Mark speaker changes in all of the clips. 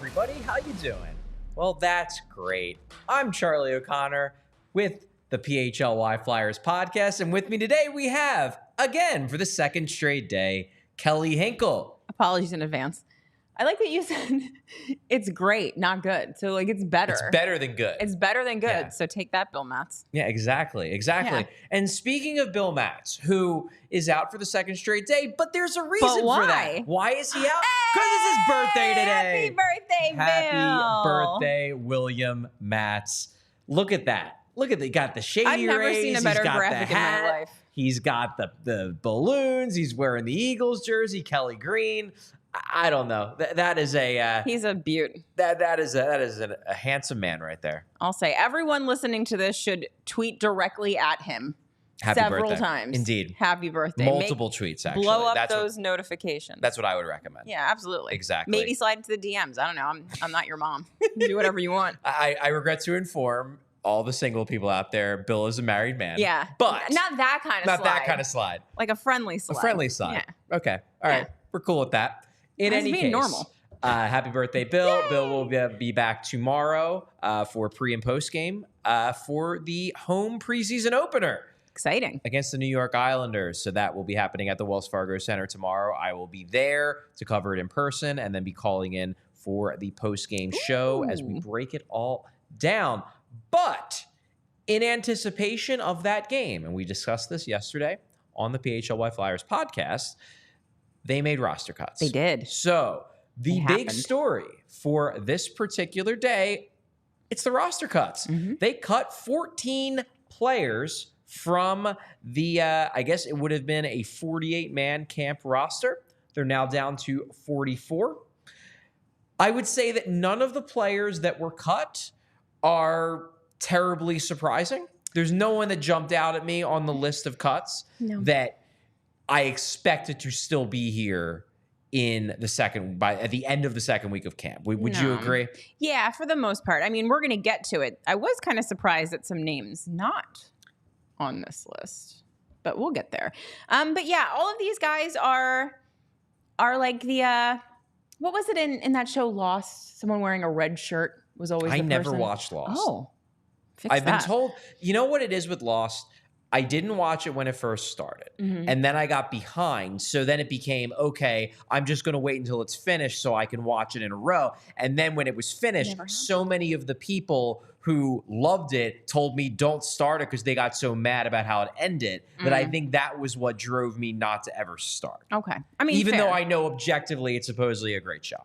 Speaker 1: everybody. How you doing? Well, that's great. I'm Charlie O'Connor with the PHLY Flyers Podcast, and with me today we have, again, for the second straight day, Kelly Hinkle.
Speaker 2: Apologies in advance. I like that you said it's great, not good. So, like, it's better.
Speaker 1: It's better than good.
Speaker 2: It's better than good.
Speaker 1: Yeah.
Speaker 2: So take that, Bill Matz.
Speaker 1: Yeah, exactly.
Speaker 2: Yeah.
Speaker 1: And speaking of Bill Matz, who is out for the second straight day, but there's a reason for that. Why is he out? Because it's his birthday today.
Speaker 2: Happy birthday, Bill.
Speaker 1: Happy birthday, William Matz. Look at that. Look at that. He got the shady
Speaker 2: I've never
Speaker 1: rays.
Speaker 2: seen a better
Speaker 1: He's got
Speaker 2: graphic
Speaker 1: the
Speaker 2: in
Speaker 1: hat.
Speaker 2: my life.
Speaker 1: He's got the balloons. He's wearing the Eagles jersey, Kelly Green. I don't know. That is a
Speaker 2: He's a beaut.
Speaker 1: that is a handsome man right there.
Speaker 2: I'll say everyone listening to this should tweet directly at him
Speaker 1: Happy
Speaker 2: several
Speaker 1: birthday.
Speaker 2: times.
Speaker 1: Indeed.
Speaker 2: Happy birthday.
Speaker 1: Multiple tweets, actually.
Speaker 2: Blow up
Speaker 1: That's
Speaker 2: those notifications.
Speaker 1: That's what I would recommend.
Speaker 2: Yeah, absolutely.
Speaker 1: Exactly.
Speaker 2: Maybe slide into the DMs. I don't know. I'm not your mom. Do whatever you want.
Speaker 1: I regret to inform all the single people out there, Bill is a married man.
Speaker 2: Yeah.
Speaker 1: But
Speaker 2: not that kind of
Speaker 1: not
Speaker 2: slide.
Speaker 1: that kind of slide.
Speaker 2: Like a friendly slide.
Speaker 1: A friendly slide.
Speaker 2: Yeah.
Speaker 1: Okay. All right.
Speaker 2: Yeah.
Speaker 1: We're cool with that. In
Speaker 2: That's
Speaker 1: any
Speaker 2: being
Speaker 1: case,
Speaker 2: normal.
Speaker 1: Happy birthday, Bill.
Speaker 2: Yay!
Speaker 1: Bill will be back tomorrow for pre and post game for the home preseason opener
Speaker 2: Exciting.
Speaker 1: against the New York Islanders. So that will be happening at the Wells Fargo Center tomorrow. I will be there to cover it in person and then be calling in for the post game show as we break it all down. But in anticipation of that game, and we discussed this yesterday on the PHLY Flyers podcast, they made roster cuts.
Speaker 2: They did.
Speaker 1: So the
Speaker 2: It
Speaker 1: big
Speaker 2: happened.
Speaker 1: story for this particular day, it's the roster cuts.
Speaker 2: Mm-hmm.
Speaker 1: They cut 14 players from the, I guess it would have been a 48-man camp roster. They're now down to 44. I would say that none of the players that were cut are terribly surprising. There's no one that jumped out at me on the list of cuts that I expected to still be here in the at the end of the second week of camp. Would you agree?
Speaker 2: Yeah, for the most part. I mean, we're going to get to it. I was kind of surprised at some names not on this list, but we'll get there. But yeah, all of these guys are like the what was it in that show Lost? Someone wearing a red shirt was always the
Speaker 1: I never
Speaker 2: person.
Speaker 1: watched Lost.
Speaker 2: Oh. Fix
Speaker 1: I've been
Speaker 2: that.
Speaker 1: told, you know what it is with Lost? I didn't watch it when it first started.
Speaker 2: Mm-hmm.
Speaker 1: And then I got behind. So then it became, okay, I'm just going to wait until it's finished so I can watch it in a row. And then when it was finished, so many of the people who loved it told me don't start it because they got so mad about how it ended that I think that was what drove me not to ever start.
Speaker 2: Okay. I mean,
Speaker 1: Even
Speaker 2: fair.
Speaker 1: though I know objectively it's supposedly a great show.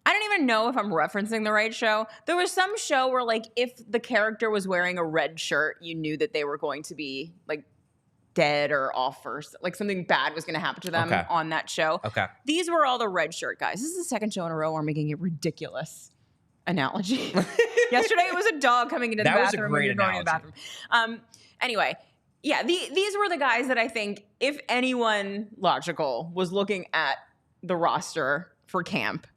Speaker 2: I don't even know if I'm referencing the right show. There was some show where, like, if the character was wearing a red shirt, you knew that they were going to be, like, dead or off or, like, something bad was going to happen to them on that show.
Speaker 1: Okay.
Speaker 2: These were all the red shirt guys. This is the second show in a row where I'm making a ridiculous analogy. Yesterday it was a dog coming into the
Speaker 1: That was a
Speaker 2: bathroom.
Speaker 1: great
Speaker 2: and you're going to the bathroom. Anyway, yeah, these were the guys that I think, if anyone logical was looking at the roster for camp,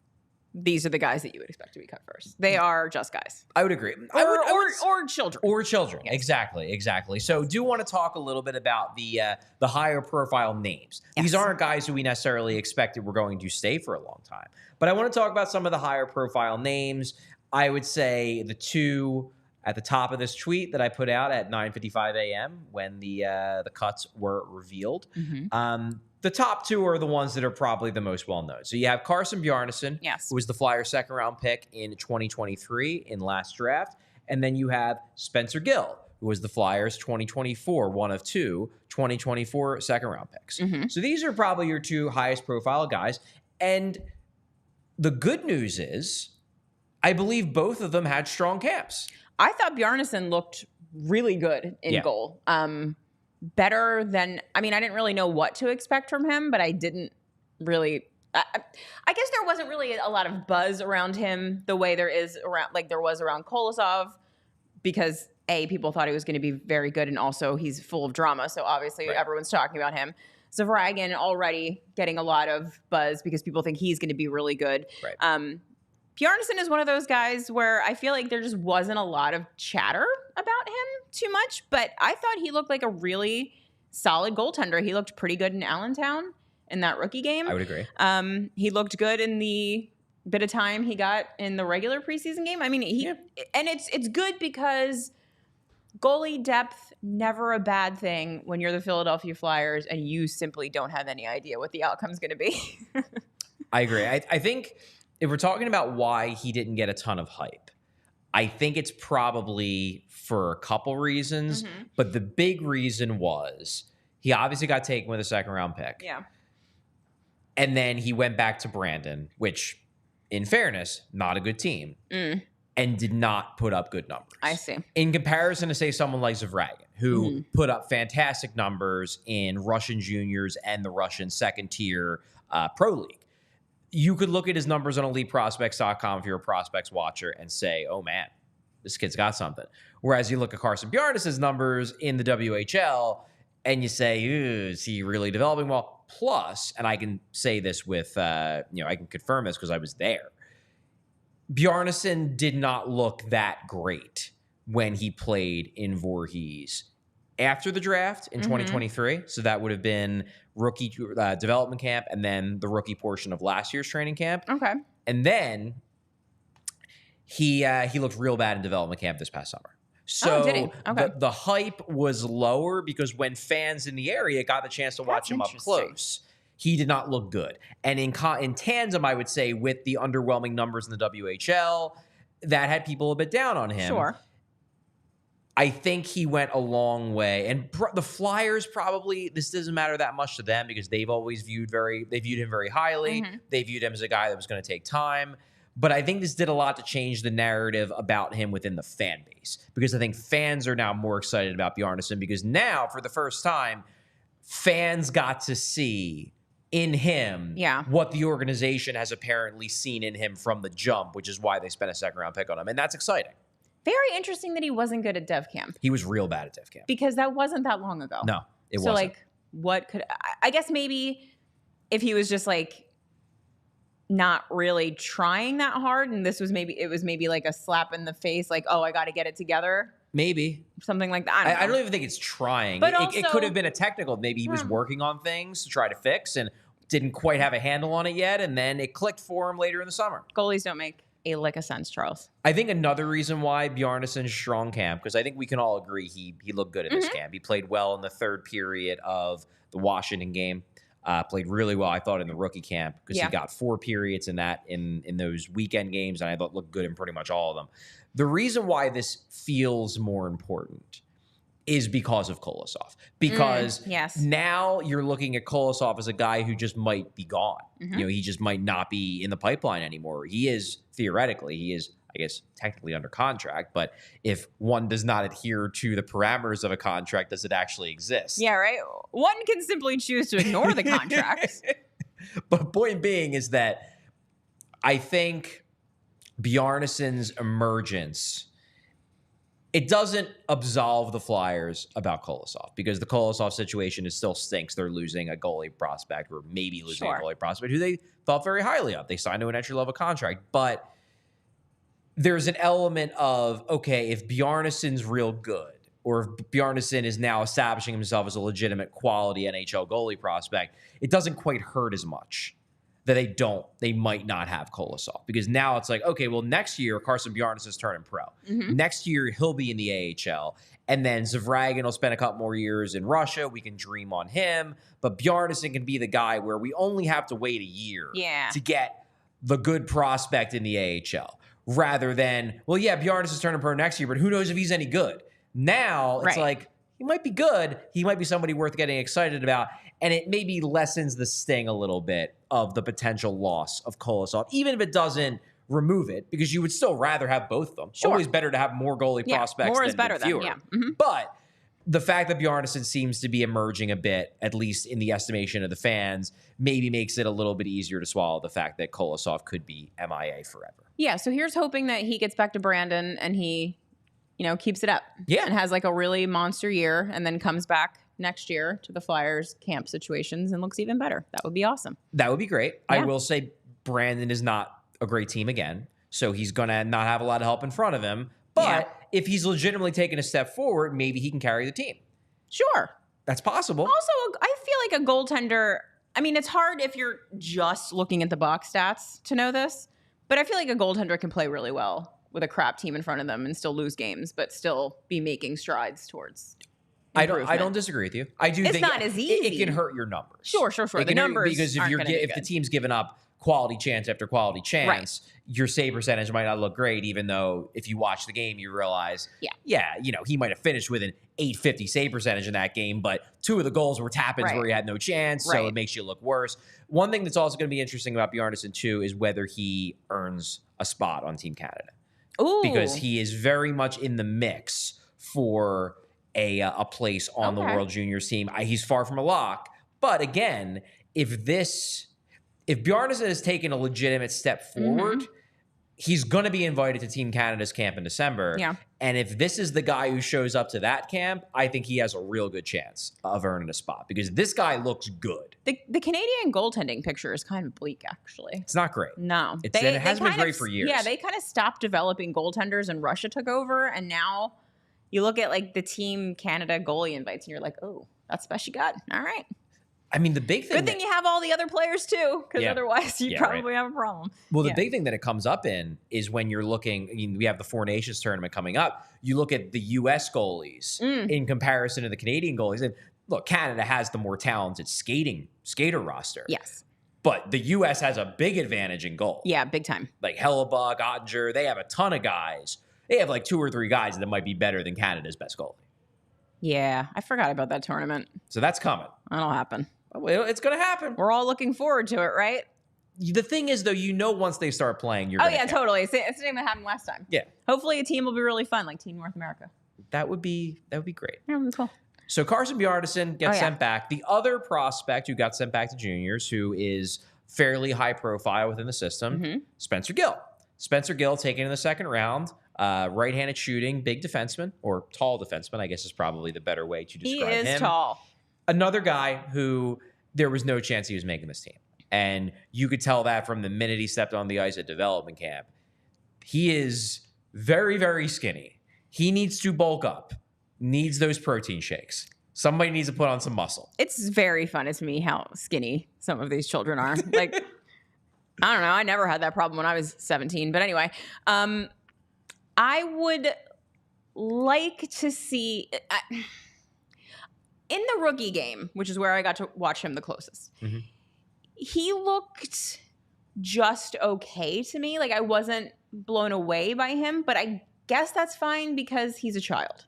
Speaker 2: these are the guys that you would expect to be cut first. They are just guys.
Speaker 1: I would agree.
Speaker 2: Or children.
Speaker 1: Or children.
Speaker 2: Yes.
Speaker 1: Exactly. So do want to talk a little bit about the higher profile names.
Speaker 2: Yes.
Speaker 1: These aren't guys who we necessarily expected were going to stay for a long time. But I want to talk about some of the higher profile names. I would say the two at the top of this tweet that I put out at 9:55 a.m. when the cuts were revealed.
Speaker 2: Mm-hmm.
Speaker 1: The top two are the ones that are probably the most well-known. So you have Carson Bjarnason,
Speaker 2: Yes.
Speaker 1: who was the Flyers' second-round pick in 2023 in last draft. And then you have Spencer Gill, who was the Flyers' 2024, one of two 2024 second-round picks.
Speaker 2: Mm-hmm.
Speaker 1: So these are probably your two highest-profile guys. And the good news is, I believe both of them had strong camps.
Speaker 2: I thought Bjarnason looked really good in goal. Better than, I mean, I didn't really know what to expect from him, but I didn't really, I guess there wasn't really a lot of buzz around him the way there was around Kolosov, because people thought he was going to be very good, and also he's full of drama. So obviously everyone's talking about him. Zvragin already getting a lot of buzz because people think he's going to be really good.
Speaker 1: Right.
Speaker 2: Bjarnason is one of those guys where I feel like there just wasn't a lot of chatter about him too much, but I thought he looked like a really solid goaltender. He looked pretty good in Allentown in that rookie game.
Speaker 1: I would agree.
Speaker 2: He looked good in the bit of time he got in the regular preseason game. I mean, and it's good because goalie depth, never a bad thing when you're the Philadelphia Flyers and you simply don't have any idea what the outcome's going to be.
Speaker 1: I agree. I think if we're talking about why he didn't get a ton of hype, I think it's probably for a couple reasons, but the big reason was he obviously got taken with a second-round pick.
Speaker 2: Yeah.
Speaker 1: And then he went back to Brandon, which, in fairness, not a good team, and did not put up good numbers.
Speaker 2: I see.
Speaker 1: In comparison to, say, someone like Zavragin, who put up fantastic numbers in Russian juniors and the Russian second-tier pro league. You could look at his numbers on EliteProspects.com if you're a prospects watcher and say, oh, man, this kid's got something. Whereas you look at Carson Bjarnason's numbers in the WHL and you say, is he really developing well? Plus, and I can say this with, I can confirm this because I was there. Bjarnason did not look that great when he played in Voorhees after the draft in 2023. So that would have been rookie development camp and then the rookie portion of last year's training camp.
Speaker 2: Okay.
Speaker 1: And then he looked real bad in development camp this past summer. So
Speaker 2: did he? Okay.
Speaker 1: the hype was lower because when fans in the area got the chance to watch him up close, he did not look good. And in tandem, I would say, with the underwhelming numbers in the WHL, that had people a bit down on him.
Speaker 2: Sure.
Speaker 1: I think he went a long way. And the Flyers probably, this doesn't matter that much to them because they've always viewed him very highly. They viewed him as a guy that was going to take time. But I think this did a lot to change the narrative about him within the fan base because I think fans are now more excited about Bjarnason because now, for the first time, fans got to see in him what the organization has apparently seen in him from the jump, which is why they spent a second-round pick on him. And that's exciting.
Speaker 2: Very interesting that he wasn't good at dev camp.
Speaker 1: He was real bad at dev camp.
Speaker 2: Because that wasn't that long ago.
Speaker 1: No, it wasn't.
Speaker 2: So, like, what could... I guess maybe if he was just, like, not really trying that hard and it was maybe like a slap in the face, like, oh, I got to get it together.
Speaker 1: Maybe.
Speaker 2: Something like that.
Speaker 1: I don't even think it's trying.
Speaker 2: But
Speaker 1: it could have been a technical. Maybe he was working on things to try to fix and didn't quite have a handle on it yet, and then it clicked for him later in the summer.
Speaker 2: Goalies don't make a lick of sense, Charles.
Speaker 1: I think another reason why Bjarnason's strong camp, because I think we can all agree he looked good in this camp. He played well in the third period of the Washington game. Played really well, I thought, in the rookie camp because he got 4 periods in those weekend games, and I thought looked good in pretty much all of them. The reason why this feels more important is because of Kolosov. Because now you're looking at Kolosov as a guy who just might be gone. He just might not be in the pipeline anymore. He is, theoretically, I guess, technically under contract, but if one does not adhere to the parameters of a contract, does it actually exist?
Speaker 2: Yeah, right? One can simply choose to ignore the contract.
Speaker 1: But point being is that I think Bjarnason's emergence, it doesn't absolve the Flyers about Kolosov because the Kolosov situation still stinks. They're losing a goalie prospect or maybe losing a goalie prospect who they thought very highly of. They signed to an entry-level contract, but there's an element of, okay, if Bjarnason's real good or if Bjarnason is now establishing himself as a legitimate quality NHL goalie prospect, it doesn't quite hurt as much that they might not have Kolosov. Because now it's like, okay, well, next year, Carson Bjarnason's turning pro. Next year, he'll be in the AHL. And then Zavragin will spend a couple more years in Russia. We can dream on him. But Bjarnason can be the guy where we only have to wait a year to get the good prospect in the AHL. Rather than, well, yeah, Bjarnason's turning pro next year, but who knows if he's any good. Now, it's like, he might be good. He might be somebody worth getting excited about. And it maybe lessens the sting a little bit of the potential loss of Kolosov, even if it doesn't remove it, because you would still rather have both of them. Always better to have more goalie prospects
Speaker 2: more
Speaker 1: than
Speaker 2: is better
Speaker 1: fewer. But the fact that Bjarnason seems to be emerging a bit, at least in the estimation of the fans, maybe makes it a little bit easier to swallow the fact that Kolosov could be MIA forever.
Speaker 2: Yeah, so here's hoping that he gets back to Brandon and he, keeps it up. Yeah. And has like a really monster year and then comes back next year to the Flyers camp situations and looks even better. That would be awesome.
Speaker 1: That would be great. Yeah. I will say Brandon is not a great team again, so he's going to not have a lot of help in front of him. But if he's legitimately taking a step forward, maybe he can carry the team.
Speaker 2: Sure.
Speaker 1: That's possible.
Speaker 2: Also, I feel like a goaltender, I mean, it's hard if you're just looking at the box stats to know this, But I feel like a goaltender can play really well with a crap team in front of them and still lose games, but still be making strides towards improvement.
Speaker 1: I don't disagree with you. I do
Speaker 2: it's
Speaker 1: think
Speaker 2: not as easy.
Speaker 1: It can hurt your numbers.
Speaker 2: Sure. The numbers
Speaker 1: because if the team's given up quality chance after quality chance, your save percentage might not look great, even though if you watch the game, you realize, he might have finished with an 850 save percentage in that game, but 2 of the goals were tap-ins where he had no chance, so it makes you look worse. One thing that's also going to be interesting about Bjarnason, too, is whether he earns a spot on Team Canada.
Speaker 2: Ooh.
Speaker 1: Because he is very much in the mix for a place on the World Juniors team. He's far from a lock, but again, if Bjarnason has taken a legitimate step forward, he's going to be invited to Team Canada's camp in December.
Speaker 2: Yeah.
Speaker 1: And if this is the guy who shows up to that camp, I think he has a real good chance of earning a spot because this guy looks good.
Speaker 2: The Canadian goaltending picture is kind of bleak, actually.
Speaker 1: It's not great.
Speaker 2: No.
Speaker 1: It hasn't been great for years.
Speaker 2: Yeah, they kind of stopped developing goaltenders and Russia took over. And now you look at like the Team Canada goalie invites and you're like, oh, that's the best you got. All right.
Speaker 1: I mean, the big thing...
Speaker 2: Good thing you have all the other players, too, because otherwise you probably have a problem.
Speaker 1: Well, the big thing that it comes up in is when you're looking... we have the Four Nations tournament coming up. You look at the U.S. goalies in comparison to the Canadian goalies. And look, Canada has the more talented skater roster.
Speaker 2: Yes.
Speaker 1: But the U.S. has a big advantage in goal.
Speaker 2: Yeah, big time.
Speaker 1: Like Hellebuck, Ottinger, they have a ton of guys. They have like 2 or 3 guys that might be better than Canada's best goalie.
Speaker 2: Yeah, I forgot about that tournament.
Speaker 1: So that's coming.
Speaker 2: That'll happen.
Speaker 1: Well, it's going to happen.
Speaker 2: We're all looking forward to it, right?
Speaker 1: The thing is, though, once they start playing, you're
Speaker 2: totally. It's the same that happened last time.
Speaker 1: Yeah.
Speaker 2: Hopefully a team will be really fun, like Team North America.
Speaker 1: That would be great.
Speaker 2: Yeah, that'd be cool.
Speaker 1: So Carson Bjarnason gets sent back. The other prospect who got sent back to juniors, who is fairly high profile within the system, Spencer Gill. Spencer Gill taken in the second round. Right-handed shooting, big defenseman, or tall defenseman, I guess is probably the better way to describe him.
Speaker 2: He is tall.
Speaker 1: Another guy who there was no chance he was making this team. And you could tell that from the minute he stepped on the ice at development camp. He is very, very skinny. He needs to bulk up, needs those protein shakes. Somebody needs to put on some muscle.
Speaker 2: It's very funny to me how skinny some of these children are. Like, I don't know. I never had that problem when I was 17. But anyway, I would like to see... in the rookie game, which is where I got to watch him the closest, he looked just okay to me. Like, I wasn't blown away by him, but I guess that's fine because he's a child.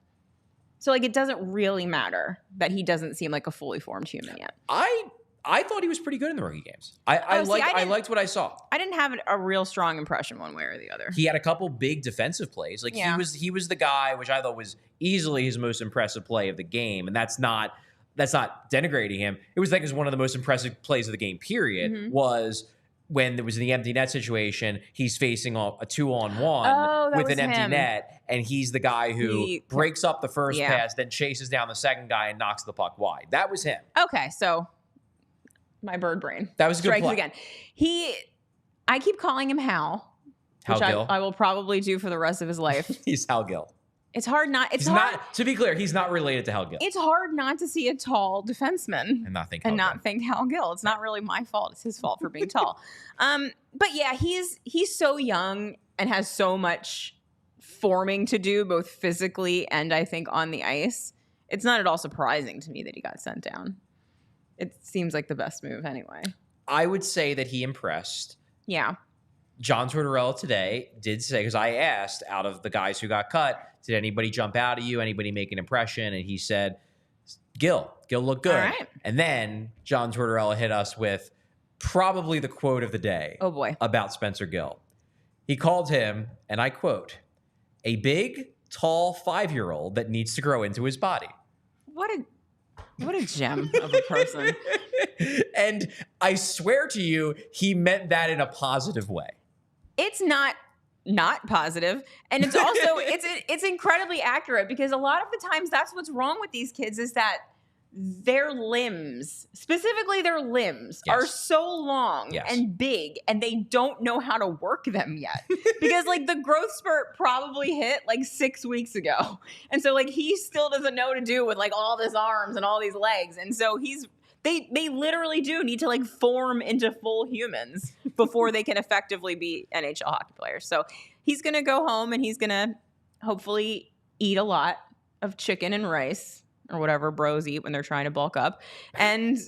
Speaker 2: So, like, it doesn't really matter that he doesn't seem like a fully formed human yet.
Speaker 1: I thought he was pretty good in the rookie games. I liked what I saw.
Speaker 2: I didn't have a real strong impression one way or the other.
Speaker 1: He had a couple big defensive plays. Like he was the guy, which I thought was easily his most impressive play of the game. And that's not denigrating him. It was like one of the most impressive plays of the game, period, was when there was the empty net situation. He's facing a 2-on-1 with an empty net. And he's the guy who breaks up the first pass, then chases down the second guy and knocks the puck wide. That was him.
Speaker 2: Okay, so... my bird brain.
Speaker 1: That was a good play.
Speaker 2: Again. I keep calling him Hal. Which
Speaker 1: Gill.
Speaker 2: I will probably do for the rest of his life.
Speaker 1: He's Hal Gill.
Speaker 2: It's hard not.
Speaker 1: To be clear, he's not related to Hal Gill.
Speaker 2: It's hard not to see a tall defenseman
Speaker 1: and not think
Speaker 2: Hal Gill. It's not really my fault. It's his fault for being tall. But yeah, he's so young and has so much forming to do, both physically and I think on the ice. It's not at all surprising to me that he got sent down. It seems like the best move anyway.
Speaker 1: I would say that he impressed.
Speaker 2: Yeah.
Speaker 1: John Tortorella today did say, because I asked, out of the guys who got cut, did anybody jump out at you? Anybody make an impression? And he said, Gill looked good.
Speaker 2: All right.
Speaker 1: And then John Tortorella hit us with probably the quote of the day.
Speaker 2: Oh, boy.
Speaker 1: About Spencer Gill. He called him, and I quote, a big, tall 5-year-old that needs to grow into his body.
Speaker 2: What a gem of a person.
Speaker 1: And I swear to you, he meant that in a positive way.
Speaker 2: It's not positive. And it's also, it's incredibly accurate because a lot of the times that's what's wrong with these kids is that their limbs, specifically their limbs, are so long and big and they don't know how to work them yet. Because like the growth spurt probably hit like 6 weeks ago. And so like he still doesn't know what to do with like all his arms and all these legs. And so They literally do need to like form into full humans before they can effectively be NHL hockey players. So he's going to go home and he's going to hopefully eat a lot of chicken and rice or whatever bros eat when they're trying to bulk up and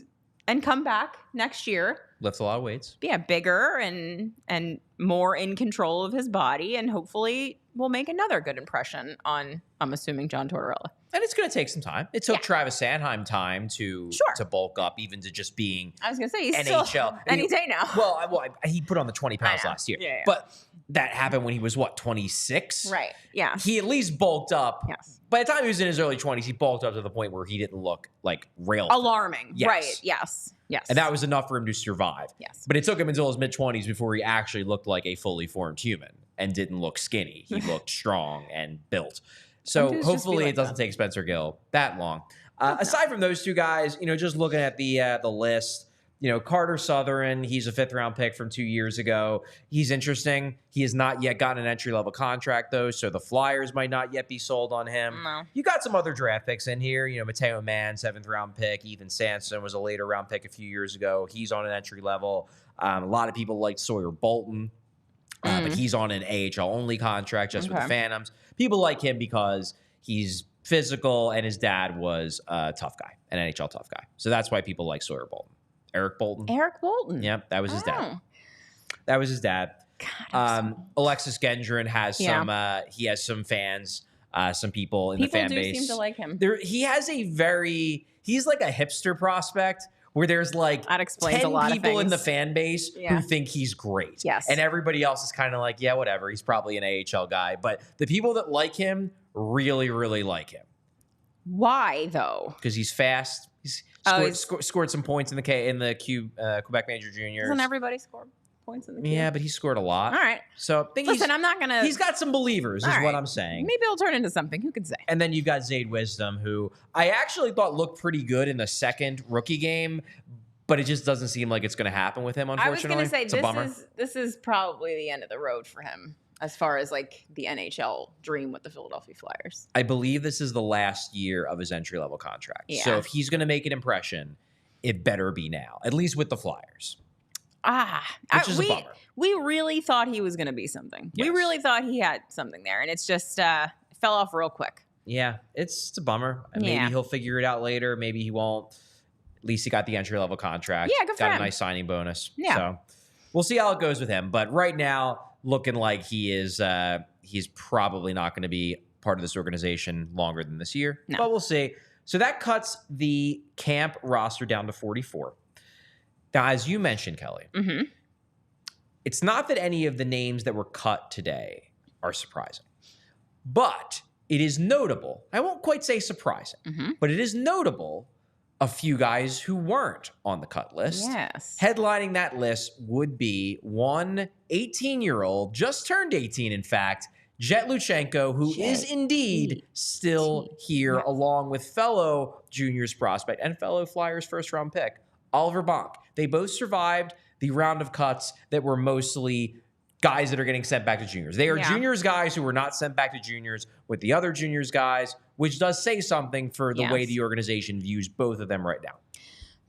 Speaker 2: come back next year.
Speaker 1: Lifts a lot of weights.
Speaker 2: Yeah, bigger and more in control of his body, and hopefully will make another good impression on, I'm assuming, John Tortorella.
Speaker 1: And it's going to take some time. It took Travis Sanheim time to bulk up, even to just being
Speaker 2: I was going to say, he's
Speaker 1: NHL.
Speaker 2: still any day now.
Speaker 1: Well, he put on the 20 pounds last year.
Speaker 2: Yeah.
Speaker 1: But that happened when he was, 26?
Speaker 2: Right, yeah.
Speaker 1: He at least bulked up.
Speaker 2: Yes.
Speaker 1: By the time he was in his early 20s, he bulked up to the point where he didn't look like rail.
Speaker 2: Alarming.
Speaker 1: Yes.
Speaker 2: Right, yes.
Speaker 1: And that was enough for him to survive.
Speaker 2: Yes.
Speaker 1: But it took him until his mid-20s before he actually looked like a fully formed human and didn't look skinny. He looked strong and built. So hopefully it doesn't take Spencer Gill that long. Aside from those two guys, just looking at the list, Carter Southern, he's a 5th-round pick from 2 years ago. He's interesting. He has not yet gotten an entry-level contract, though, so the Flyers might not yet be sold on him.
Speaker 2: No.
Speaker 1: You got some other draft picks in here. Matteo Mann, 7th-round pick. Ethan Sanson was a later-round pick a few years ago. He's on an entry level. A lot of people like Sawyer Bolton, but he's on an AHL-only contract just with the Phantoms. People like him because he's physical and his dad was a tough guy, an NHL tough guy. So that's why people like Sawyer Bolton. Eric Bolton. Yep, that was his dad. That was his dad.
Speaker 2: God,
Speaker 1: Alexis Gendron has some. He has some fans, some people in the fan base.
Speaker 2: People do seem to like him.
Speaker 1: He has he's like a hipster prospect where there's like
Speaker 2: that explains
Speaker 1: 10
Speaker 2: a lot
Speaker 1: people
Speaker 2: of
Speaker 1: in the
Speaker 2: things.
Speaker 1: fan base who think he's great.
Speaker 2: Yes.
Speaker 1: And everybody else is kind of like, yeah, whatever. He's probably an AHL guy. But the people that like him really, really like him.
Speaker 2: Why though?
Speaker 1: Because he's fast. He's scored some points in the Quebec Major Juniors.
Speaker 2: Doesn't everybody score points in the Q?
Speaker 1: Yeah, but he scored a lot.
Speaker 2: All right.
Speaker 1: So
Speaker 2: I'm not gonna.
Speaker 1: He's got some believers, is what I'm saying.
Speaker 2: Maybe it'll turn into something. Who could say?
Speaker 1: And then you've got Zade Wisdom, who I actually thought looked pretty good in the second rookie game, but it just doesn't seem like it's going to happen with him. Unfortunately,
Speaker 2: I was going to say
Speaker 1: it's a bummer.
Speaker 2: this is probably the end of the road for him as far as like the NHL dream with the Philadelphia Flyers.
Speaker 1: I believe this is the last year of his entry-level contract.
Speaker 2: Yeah.
Speaker 1: So if he's going to make an impression, it better be now, at least with the Flyers. Which is a bummer.
Speaker 2: We really thought he was going to be something.
Speaker 1: Yes.
Speaker 2: We really thought he had something there, and it's just fell off real quick.
Speaker 1: Yeah, it's a bummer. Maybe he'll figure it out later. Maybe he won't. At least he got the entry-level contract.
Speaker 2: Yeah, good for him.
Speaker 1: Got a nice signing bonus.
Speaker 2: Yeah.
Speaker 1: So we'll see how it goes with him. But right now, looking like he's probably not going to be part of this organization longer than this year.
Speaker 2: No.
Speaker 1: But we'll see. So that cuts the camp roster down to 44. Now, as you mentioned, Kelly, it's not that any of the names that were cut today are surprising, but it is notable. I won't quite say surprising, but it is notable a few guys who weren't on the cut list.
Speaker 2: Yes.
Speaker 1: Headlining that list would be one 18-year-old, just turned 18, in fact, Jett Luchanko, who is indeed still here, along with fellow juniors prospect and fellow Flyers first-round pick, Oliver Bonk. They both survived the round of cuts that were mostly guys that are getting sent back to juniors. They are juniors guys who were not sent back to juniors with the other juniors guys, which does say something for the way the organization views both of them right now.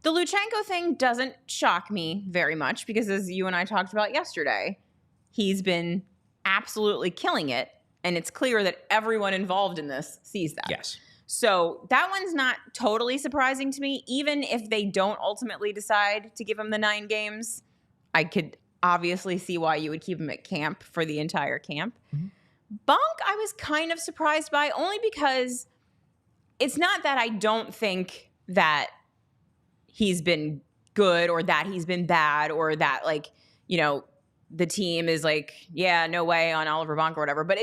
Speaker 2: The Luchanko thing doesn't shock me very much because, as you and I talked about yesterday, he's been absolutely killing it, and it's clear that everyone involved in this sees that.
Speaker 1: Yes.
Speaker 2: So that one's not totally surprising to me. Even if they don't ultimately decide to give him the 9 games, I could obviously see why you would keep him at camp for the entire camp. Bonk, I was kind of surprised by, only because it's not that I don't think that he's been good or that he's been bad or that, like, the team is like, yeah, no way on Oliver Bonk or whatever. But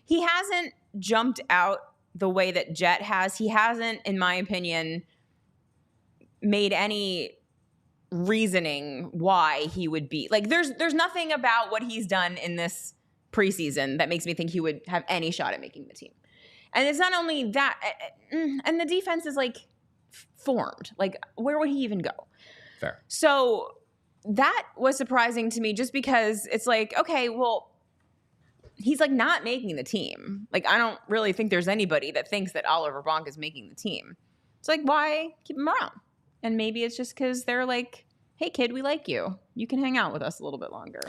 Speaker 2: he hasn't jumped out the way that Jett has. He hasn't, in my opinion, made any reasoning why he would be like, there's nothing about what he's done in this preseason that makes me think he would have any shot at making the team. And it's not only that, and the defense is like formed. Like, where would he even go?
Speaker 1: Fair.
Speaker 2: So that was surprising to me, just because it's like, okay, well, he's like not making the team. Like, I don't really think there's anybody that thinks that Oliver Bonk is making the team. It's like, why keep him around? And maybe it's just because they're like, hey, kid, we like you. You can hang out with us a little bit longer.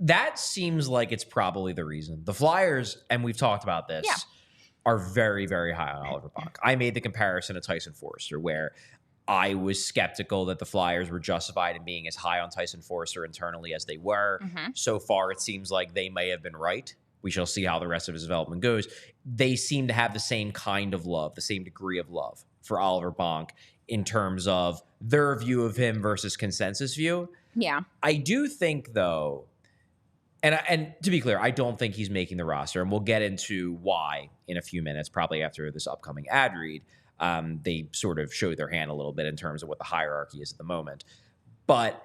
Speaker 1: That seems like it's probably the reason. The Flyers, and we've talked about this, are very, very high on Oliver Bonk. I made the comparison to Tyson Forster, where I was skeptical that the Flyers were justified in being as high on Tyson Forster internally as they were. So far, it seems like they may have been right. We shall see how the rest of his development goes. They seem to have the same kind of love, the same degree of love for Oliver Bonk in terms of their view of him versus consensus view.
Speaker 2: Yeah.
Speaker 1: I do think, though, and to be clear, I don't think he's making the roster, and we'll get into why in a few minutes, probably after this upcoming ad read. They sort of show their hand a little bit in terms of what the hierarchy is at the moment. But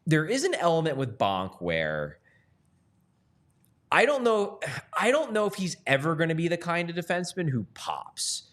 Speaker 1: there is an element with Bonk where I don't know if he's ever going to be the kind of defenseman who pops.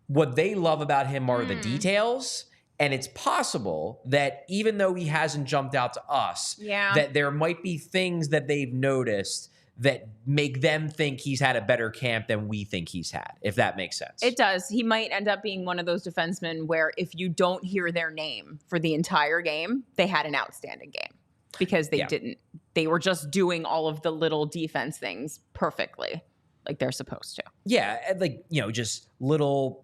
Speaker 1: What they love about him are the details. And it's possible that even though he hasn't jumped out to us, that there might be things that they've noticed that make them think he's had a better camp than we think he's had, if that makes sense.
Speaker 2: It does. He might end up being one of those defensemen where if you don't hear their name for the entire game, they had an outstanding game because they didn't. They were just doing all of the little defense things perfectly like they're supposed to.
Speaker 1: Yeah, like, just little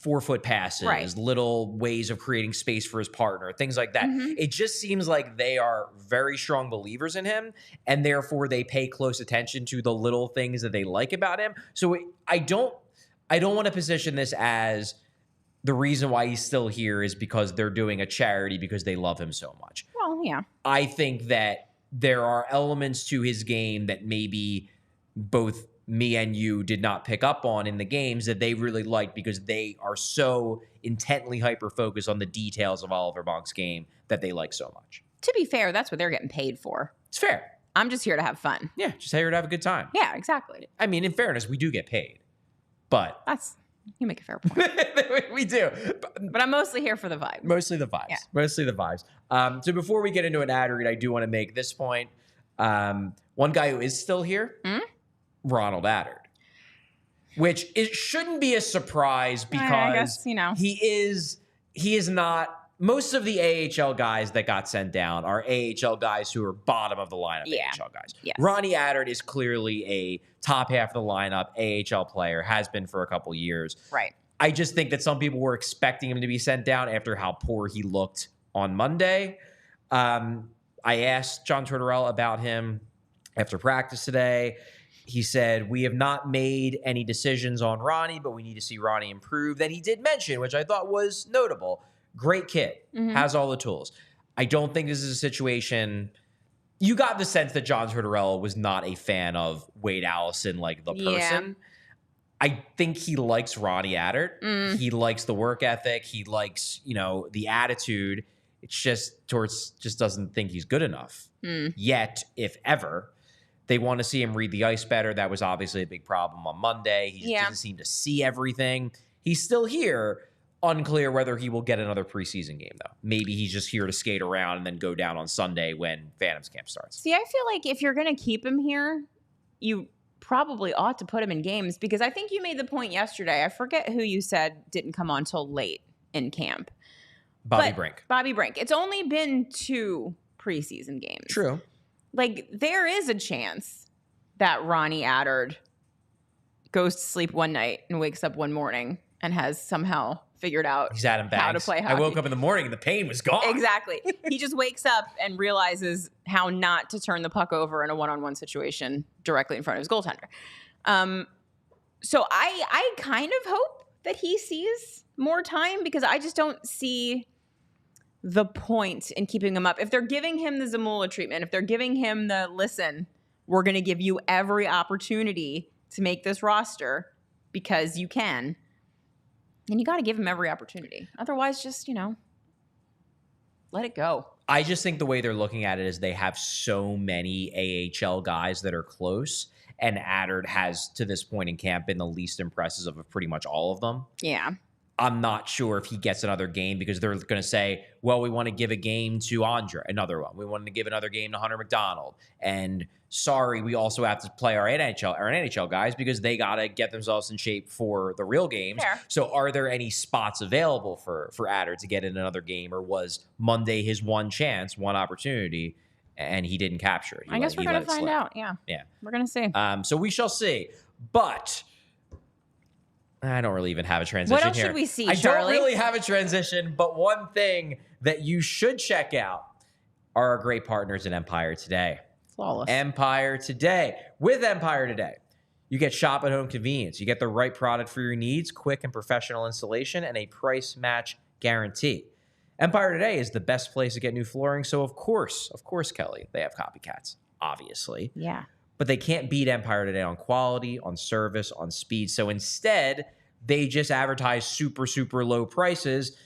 Speaker 1: 4-foot passes, little ways of creating space for his partner, things like that. It just seems like they are very strong believers in him, and therefore they pay close attention to the little things that they like about him. So I don't want to position this as the reason why he's still here is because they're doing a charity because they love him so much.
Speaker 2: Well, yeah.
Speaker 1: I think that there are elements to his game that maybe both me and you did not pick up on in the games that they really liked because they are so intently hyper-focused on the details of Oliver Bonk's game that they like so much.
Speaker 2: To be fair, that's what they're getting paid for.
Speaker 1: It's fair.
Speaker 2: I'm just here to have fun.
Speaker 1: Yeah, just here to have a good time.
Speaker 2: Yeah, exactly.
Speaker 1: I mean, in fairness, we do get paid, but...
Speaker 2: You make a fair point.
Speaker 1: We do.
Speaker 2: But I'm mostly here for the vibe.
Speaker 1: Mostly the vibes. Yeah. Mostly the vibes. So before we get into an ad read, I do want to make this point. One guy who is still here... Ronald Attard, which it shouldn't be a surprise because
Speaker 2: I guess,
Speaker 1: he is not. Most of the AHL guys that got sent down are AHL guys who are bottom of the lineup AHL guys.
Speaker 2: Yes.
Speaker 1: Ronnie Attard is clearly a top half of the lineup AHL player, has been for a couple years.
Speaker 2: Right.
Speaker 1: I just think that some people were expecting him to be sent down after how poor he looked on Monday. I asked John Tortorella about him after practice today. He said, we have not made any decisions on Ronnie, but we need to see Ronnie improve. Then he did mention, which I thought was notable, great kid, has all the tools. I don't think this is a situation. You got the sense that John Tortorella was not a fan of Wade Allison, like the person. I think he likes Ronnie Attard. He likes the work ethic. He likes, the attitude. It's just Torts just doesn't think he's good enough yet, if ever. They want to see him read the ice better. That was obviously a big problem on Monday. He doesn't seem to see everything. He's still here. Unclear whether he will get another preseason game, though. Maybe he's just here to skate around and then go down on Sunday when Phantoms camp starts.
Speaker 2: See, I feel like if you're going to keep him here, you probably ought to put him in games because I think you made the point yesterday. I forget who you said didn't come on till late in camp.
Speaker 1: Bobby Brink.
Speaker 2: Bobby Brink. It's only been 2 preseason games.
Speaker 1: True.
Speaker 2: Like, there is a chance that Ronnie Attard goes to sleep one night and wakes up one morning and has somehow figured out how to play hockey.
Speaker 1: I woke up in the morning and the pain was gone.
Speaker 2: Exactly. He just wakes up and realizes how not to turn the puck over in a one-on-one situation directly in front of his goaltender. So I kind of hope that he sees more time because I just don't see the point in keeping him up. If they're giving him the Zamula treatment, if they're giving him the, listen, we're going to give you every opportunity to make this roster because you can, then you got to give him every opportunity. Otherwise, just, let it go.
Speaker 1: I just think the way they're looking at it is they have so many AHL guys that are close, and Attard has, to this point in camp, been the least impressive of pretty much all of them.
Speaker 2: Yeah.
Speaker 1: I'm not sure if he gets another game because they're going to say, well, we want to give a game to Andre, another one. We want to give another game to Hunter McDonald. And sorry, we also have to play our NHL guys because they got to get themselves in shape for the real games.
Speaker 2: Fair.
Speaker 1: So are there any spots available for Attard to get in another game, or was Monday his one chance, one opportunity, and he didn't capture it?
Speaker 2: I guess we're going to find out. Yeah. We're going to see.
Speaker 1: So we shall see. But I don't really even have a transition
Speaker 2: What else
Speaker 1: here.
Speaker 2: should we see,
Speaker 1: I
Speaker 2: Charlie?
Speaker 1: don't really have a transition, but one thing that you should check out are our great partners at Empire Today.
Speaker 2: Flawless.
Speaker 1: Empire Today. With Empire Today, you get shop at home convenience. You get the right product for your needs, quick and professional installation, and a price match guarantee. Empire Today is the best place to get new flooring. So of course, Kelly, they have copycats, obviously.
Speaker 2: Yeah.
Speaker 1: But they can't beat Empire Today on quality, on service, on speed. So instead, they just advertise super, super low prices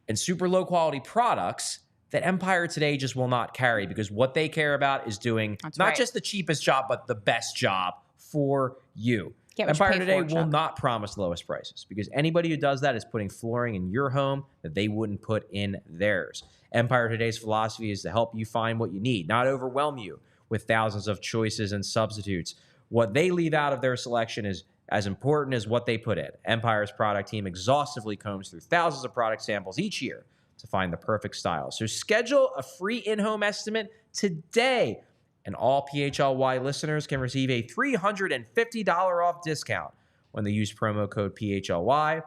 Speaker 1: and super low quality products that Empire Today just will not carry, because what they care about is doing not just the cheapest job, but the best job for you. Empire Today will not promise lowest prices, because anybody who does that is putting flooring in your home that they wouldn't put in theirs. Empire Today's philosophy is to help you find what you need, not overwhelm you with thousands of choices and substitutes. What they leave out of their selection is as important as what they put in. Empire's product team exhaustively combs through thousands of product samples each year to find the perfect style. So schedule a free in-home estimate today, and all PHLY listeners can receive a $350 off discount when they use promo code PHLY.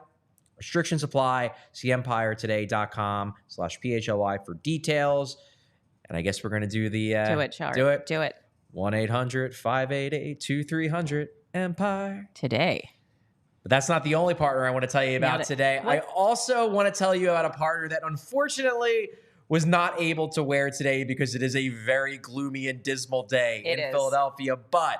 Speaker 1: Restrictions apply. See empiretoday.com/PHLY for details. And I guess we're going to do the...
Speaker 2: do it, Charlie. Do it.
Speaker 1: 1-800-588-2300 Empire
Speaker 2: Today.
Speaker 1: But that's not the only partner I want to tell you about today. I also want to tell you about a partner that unfortunately was not able to wear today because it is a very gloomy and dismal day in Philadelphia. But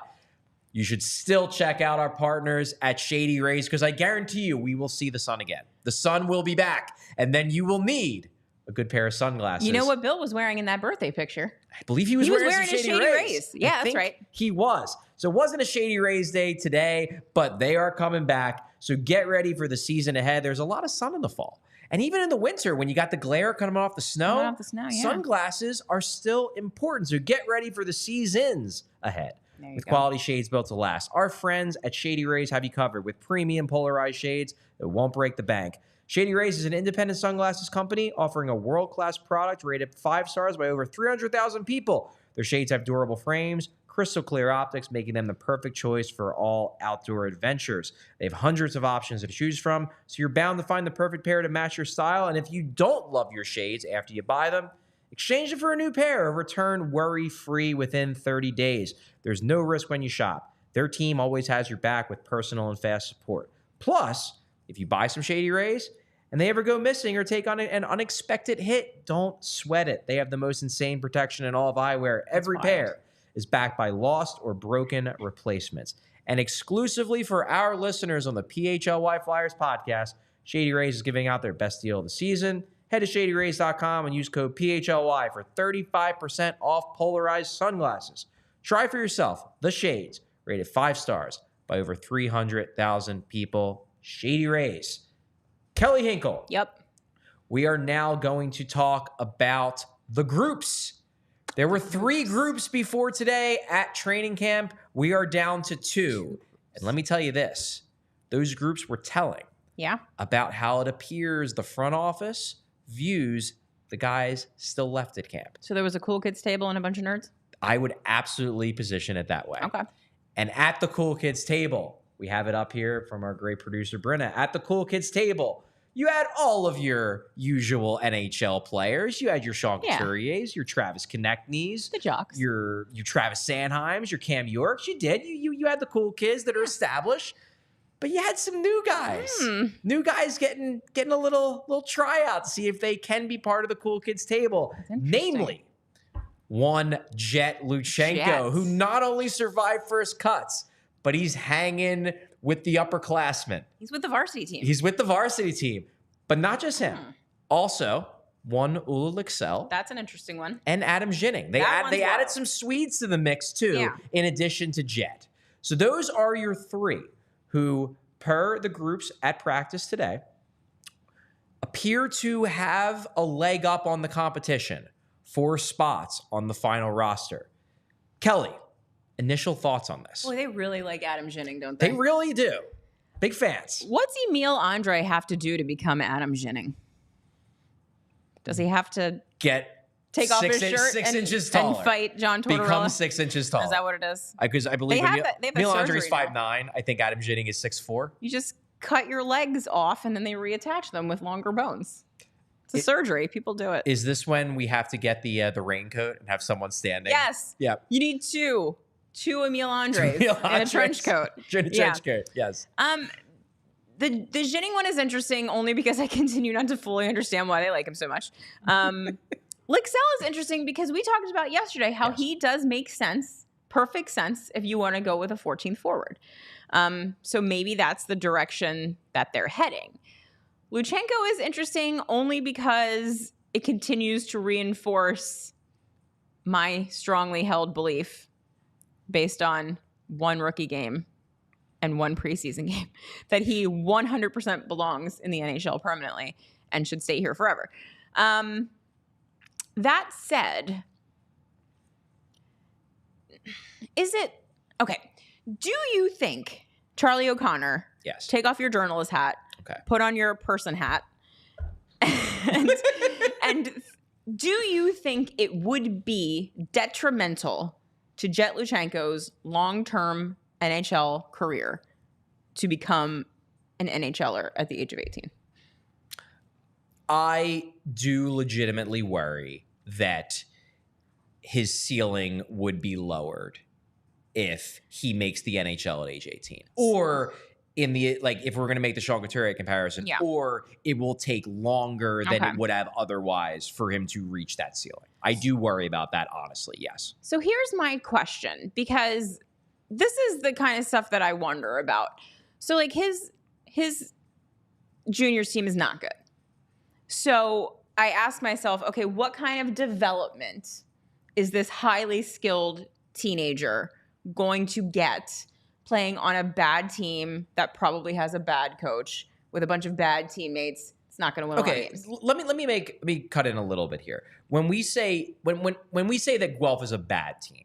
Speaker 1: you should still check out our partners at Shady Rays, because I guarantee you we will see the sun again. The sun will be back, and then you will need a good pair of sunglasses.
Speaker 2: You know what Bill was wearing in that birthday picture?
Speaker 1: I believe he was wearing some Shady Rays.
Speaker 2: Yeah, that's right.
Speaker 1: He was. So it wasn't a Shady Rays day today, but they are coming back. So get ready for the season ahead. There's a lot of sun in the fall. And even in the winter, when you got the glare coming off the snow, sunglasses are still important. So get ready for the seasons ahead. With quality shades built to last. Our friends at Shady Rays have you covered with premium polarized shades that won't break the bank. Shady Rays is an independent sunglasses company offering a world-class product rated 5 stars by over 300,000 people. Their shades have durable frames, crystal clear optics, making them the perfect choice for all outdoor adventures. They have hundreds of options to choose from, so you're bound to find the perfect pair to match your style. And if you don't love your shades after you buy them, exchange them for a new pair or return worry-free within 30 days. There's no risk when you shop. Their team always has your back with personal and fast support. Plus, if you buy some Shady Rays and they ever go missing or take on an unexpected hit, don't sweat it. They have the most insane protection in all of eyewear. Every pair is backed by lost or broken replacements. And exclusively for our listeners on the PHLY Flyers podcast, Shady Rays is giving out their best deal of the season. Head to shadyrays.com and use code PHLY for 35% off polarized sunglasses. Try for yourself the shades, rated 5 stars by over 300,000 people. Shady Rays. Kelly Hinkle.
Speaker 2: Yep.
Speaker 1: We are now going to talk about the groups. There were 3 groups before today at training camp. We are down to 2. And let me tell you this. Those groups were telling about how it appears the front office views the guys still left at camp.
Speaker 2: So there was a cool kids table and a bunch of nerds?
Speaker 1: I would absolutely position it that way.
Speaker 2: Okay.
Speaker 1: And at the cool kids table, we have it up here from our great producer, Brenna. At the cool kids table, you had all of your usual NHL players. You had your Sean Couturiers, your Travis Konechny's,
Speaker 2: the jocks,
Speaker 1: your Travis Sanheims, your Cam Yorks. You did. You had the cool kids that are established. But you had some new guys. New guys getting a little tryout to see if they can be part of the cool kids table. Namely, one Jett Luchanko, who not only survived first cuts, but he's hanging with the upperclassmen.
Speaker 2: He's with the varsity team.
Speaker 1: He's with the varsity team. But not just him. Also, one Olle Lycksell.
Speaker 2: That's an interesting one.
Speaker 1: And Adam Ginning. They added some Swedes to the mix, too, in addition to Jett. So those are your 3 who, per the groups at practice today, appear to have a leg up on the competition. 4 spots on the final roster. Kelly, initial thoughts on this?
Speaker 2: Boy, they really like Adam Ginning, don't they?
Speaker 1: They really do. Big fans.
Speaker 2: What's Emil Andre have to do to become Adam Ginning? Does he have to take off his shirt
Speaker 1: 6 inches taller,
Speaker 2: and fight John Tortorella?
Speaker 1: Become 6 inches taller.
Speaker 2: Is that what it is?
Speaker 1: Because I believe
Speaker 2: they have
Speaker 1: Emil Andre is
Speaker 2: surgery
Speaker 1: 5'9". I think Adam Ginning is 6'4".
Speaker 2: You just cut your legs off and then they reattach them with longer bones. It's a surgery. People do it.
Speaker 1: Is this when we have to get the raincoat and have someone standing?
Speaker 2: Yes.
Speaker 1: Yeah.
Speaker 2: You need two Emil Andres in a trench coat.
Speaker 1: In a trench coat. Yes.
Speaker 2: The Ginning one is interesting only because I continue not to fully understand why they like him so much. Lycksell is interesting because we talked about yesterday how he does make sense, perfect sense, if you want to go with a 14th forward. So maybe that's the direction that they're heading. Luchanko is interesting only because it continues to reinforce my strongly held belief based on one rookie game and one preseason game that he 100% belongs in the NHL permanently and should stay here forever. That said, do you think Charlie O'Connor, take off your journalist hat, put on your person hat, and do you think it would be detrimental to Jett Luchanko's long-term NHL career to become an NHLer at the age of 18?
Speaker 1: I do legitimately worry that his ceiling would be lowered if he makes the NHL at age 18. Or in the if we're going to make the Sean Couturier comparison, or it will take longer than it would have otherwise for him to reach that ceiling. I do worry about that, honestly, yes.
Speaker 2: So here's my question, because this is the kind of stuff that I wonder about. So his juniors team is not good. So I ask myself, okay, what kind of development is this highly skilled teenager going to get playing on a bad team that probably has a bad coach with a bunch of bad teammates? It's not going to win a lot of games.
Speaker 1: Let me cut in a little bit here. When we say when we say that Guelph is a bad team,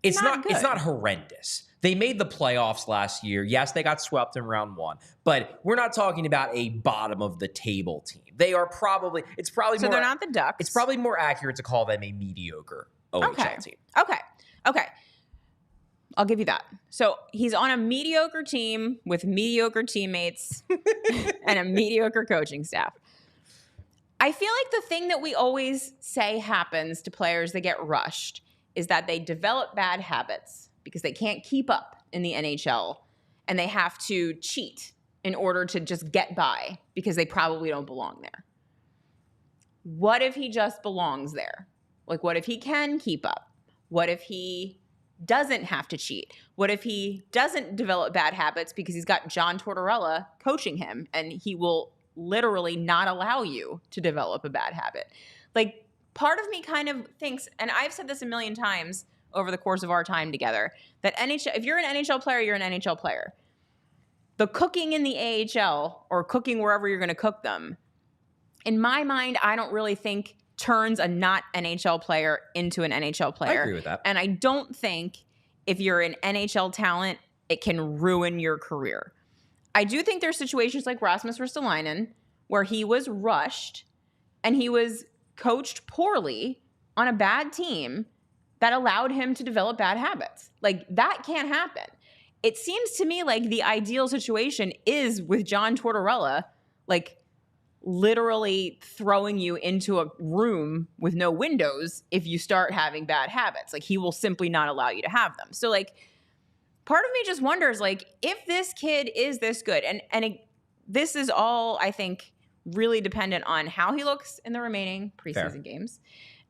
Speaker 1: it's not horrendous. They made the playoffs last year. Yes, they got swept in round 1, but we're not talking about a bottom of the table team. They are probably
Speaker 2: so they're not the Ducks.
Speaker 1: It's probably more accurate to call them a mediocre OHL team.
Speaker 2: Okay. I'll give you that. So he's on a mediocre team with mediocre teammates and a mediocre coaching staff. I feel like the thing that we always say happens to players that get rushed is that they develop bad habits because they can't keep up in the NHL and they have to cheat in order to just get by because they probably don't belong there. What if he just belongs there? Like, what if he can keep up? What if he doesn't have to cheat? What if he doesn't develop bad habits because he's got John Tortorella coaching him and he will literally not allow you to develop a bad habit? Like, part of me kind of thinks, and I've said this a million times over the course of our time together, that if you're an NHL player, you're an NHL player. The cooking in the AHL or cooking wherever you're going to cook them, in my mind, I don't really think turns a not NHL player into an NHL player.
Speaker 1: I agree with that.
Speaker 2: And I don't think if you're an NHL talent, it can ruin your career. I do think there's situations like Rasmus Ristolainen where he was rushed and he was coached poorly on a bad team that allowed him to develop bad habits. Like, that can't happen. It seems to me like the ideal situation is with John Tortorella, like, literally throwing you into a room with no windows if you start having bad habits. Like, he will simply not allow you to have them. So, like, part of me just wonders, like, if this kid is this good, and this is all, I think, really dependent on how he looks in the remaining preseason games.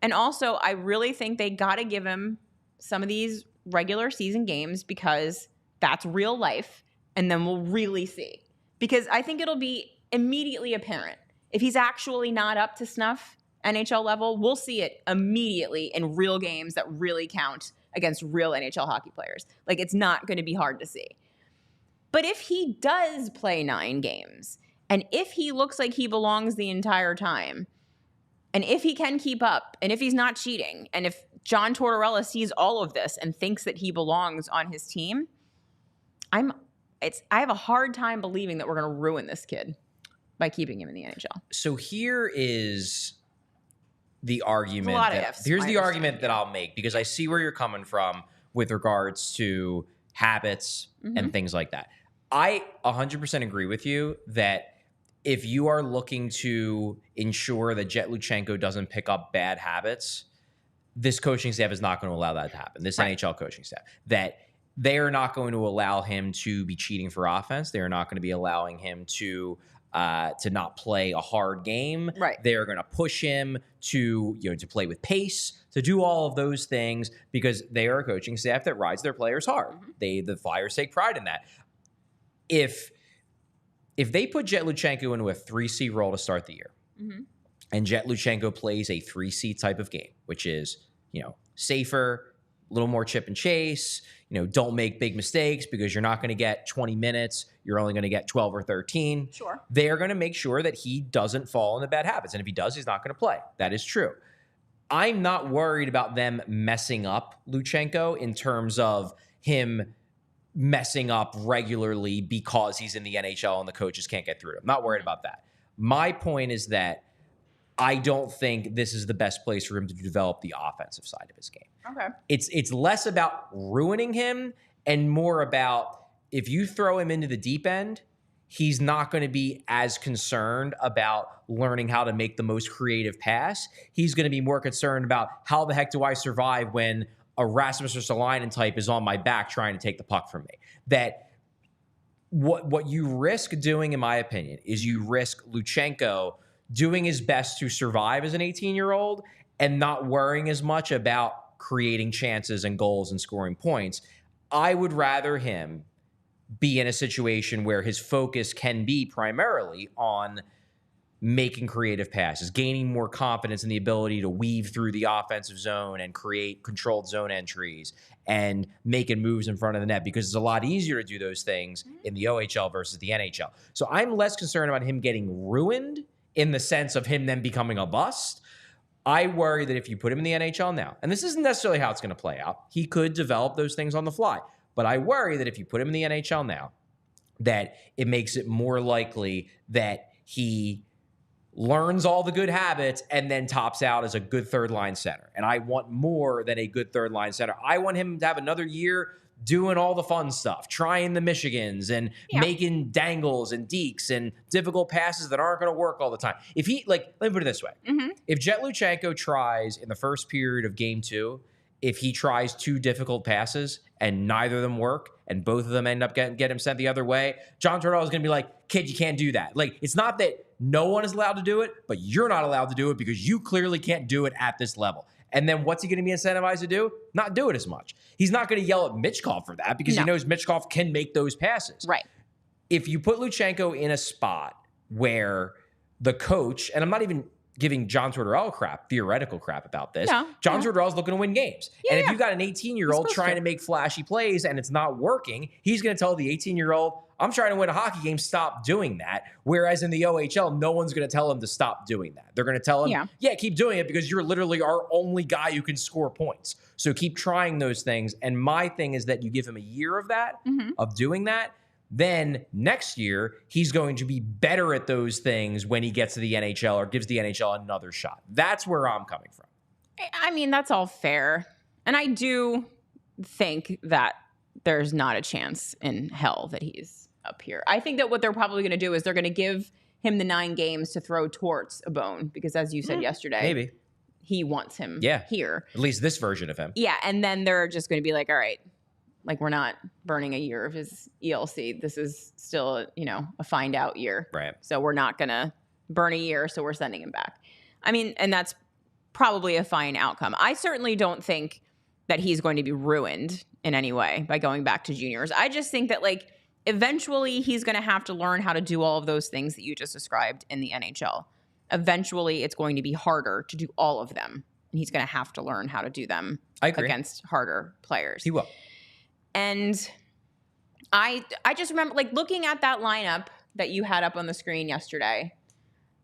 Speaker 2: And also, I really think they got to give him some of these regular season games because that's real life, and then we'll really see. Because I think it'll be immediately apparent. If he's actually not up to snuff NHL level, we'll see it immediately in real games that really count against real NHL hockey players. Like, it's not going to be hard to see. But if he does play 9 games And if he looks like he belongs the entire time, and if he can keep up, and if he's not cheating, and if John Tortorella sees all of this and thinks that he belongs on his team, I have a hard time believing that we're going to ruin this kid by keeping him in the NHL.
Speaker 1: So here is the argument.
Speaker 2: A lot of ifs,
Speaker 1: Here's
Speaker 2: I
Speaker 1: the
Speaker 2: understand,
Speaker 1: argument that I'll make, because I see where you're coming from with regards to habits and things like that. I 100% agree with you that if you are looking to ensure that Jett Luchanko doesn't pick up bad habits, this coaching staff is not going to allow that to happen. This NHL coaching staff, that they are not going to allow him to be cheating for offense. They are not going to be allowing him to not play a hard game.
Speaker 2: Right.
Speaker 1: They are going to push him to play with pace, to do all of those things, because they are a coaching staff that rides their players hard. The Flyers take pride in that. If they put Jett Luchanko into a 3C role to start the year, and Jett Luchanko plays a 3C type of game, which is, safer, a little more chip and chase, don't make big mistakes because you're not going to get 20 minutes. You're only going to get 12 or 13.
Speaker 2: Sure.
Speaker 1: They're going to make sure that he doesn't fall into bad habits. And if he does, he's not going to play. That is true. I'm not worried about them messing up Luchanko in terms of him messing up regularly because he's in the NHL and the coaches can't get through to him. I'm not worried about that. My point is that I don't think this is the best place for him to develop the offensive side of his game.
Speaker 2: Okay.
Speaker 1: It's less about ruining him and more about, if you throw him into the deep end, he's not going to be as concerned about learning how to make the most creative pass. He's going to be more concerned about, how the heck do I survive when a Rasmus Ristolainen type is on my back trying to take the puck from me? That what you risk doing, in my opinion, is you risk Luchanko doing his best to survive as an 18-year-old and not worrying as much about creating chances and goals and scoring points. I would rather him be in a situation where his focus can be primarily on making creative passes, gaining more confidence in the ability to weave through the offensive zone and create controlled zone entries and making moves in front of the net, because it's a lot easier to do those things in the OHL versus the NHL. So I'm less concerned about him getting ruined in the sense of him then becoming a bust. I worry that if you put him in the NHL now, and this isn't necessarily how it's going to play out, he could develop those things on the fly. But I worry that if you put him in the NHL now, that it makes it more likely that he learns all the good habits and then tops out as a good third-line center. And I want more than a good third-line center. I want him to have another year doing all the fun stuff, trying the Michigans and making dangles and dekes and difficult passes that aren't going to work all the time. If he, let me put it this way. If Jett Luchanko tries in the first period of game 2, if he tries 2 difficult passes and neither of them work and both of them end up get him sent the other way, John Tortorella is going to be like, kid, you can't do that. It's not that no one is allowed to do it, but you're not allowed to do it because you clearly can't do it at this level. And then what's he going to be incentivized to do? Not do it as much. He's not going to yell at Mitchkov for that because he knows Mitchkov can make those passes.
Speaker 2: Right.
Speaker 1: If you put Luchanko in a spot where the coach, and I'm not even giving John Tortorella theoretical crap about this.
Speaker 2: No,
Speaker 1: John Tortorella's looking to win games. And if you've got an 18-year-old trying to make flashy plays and it's not working, he's going to tell the 18-year-old, I'm trying to win a hockey game, stop doing that. Whereas in the OHL, no one's going to tell him to stop doing that. They're going to tell him, keep doing it because you're literally our only guy who can score points. So keep trying those things. And my thing is that you give him a year of that, of doing that. Then next year, he's going to be better at those things when he gets to the NHL or gives the NHL another shot. That's where I'm coming from.
Speaker 2: I mean, that's all fair. And I do think that there's not a chance in hell that he's up here. I think that what they're probably going to do is they're going to give him the 9 games to throw towards a bone because, as you said yesterday,
Speaker 1: maybe
Speaker 2: he wants him here. At
Speaker 1: least this version of him.
Speaker 2: Yeah, and then they're just going to be like, all right, we're not burning a year of his ELC. This is still, a find out year.
Speaker 1: Right.
Speaker 2: So we're not going to burn a year, so we're sending him back. I mean, and that's probably a fine outcome. I certainly don't think that he's going to be ruined in any way by going back to juniors. I just think that, eventually he's going to have to learn how to do all of those things that you just described in the NHL. Eventually it's going to be harder to do all of them. And he's going to have to learn how to do them against harder players.
Speaker 1: He will.
Speaker 2: And I just remember looking at that lineup that you had up on the screen yesterday,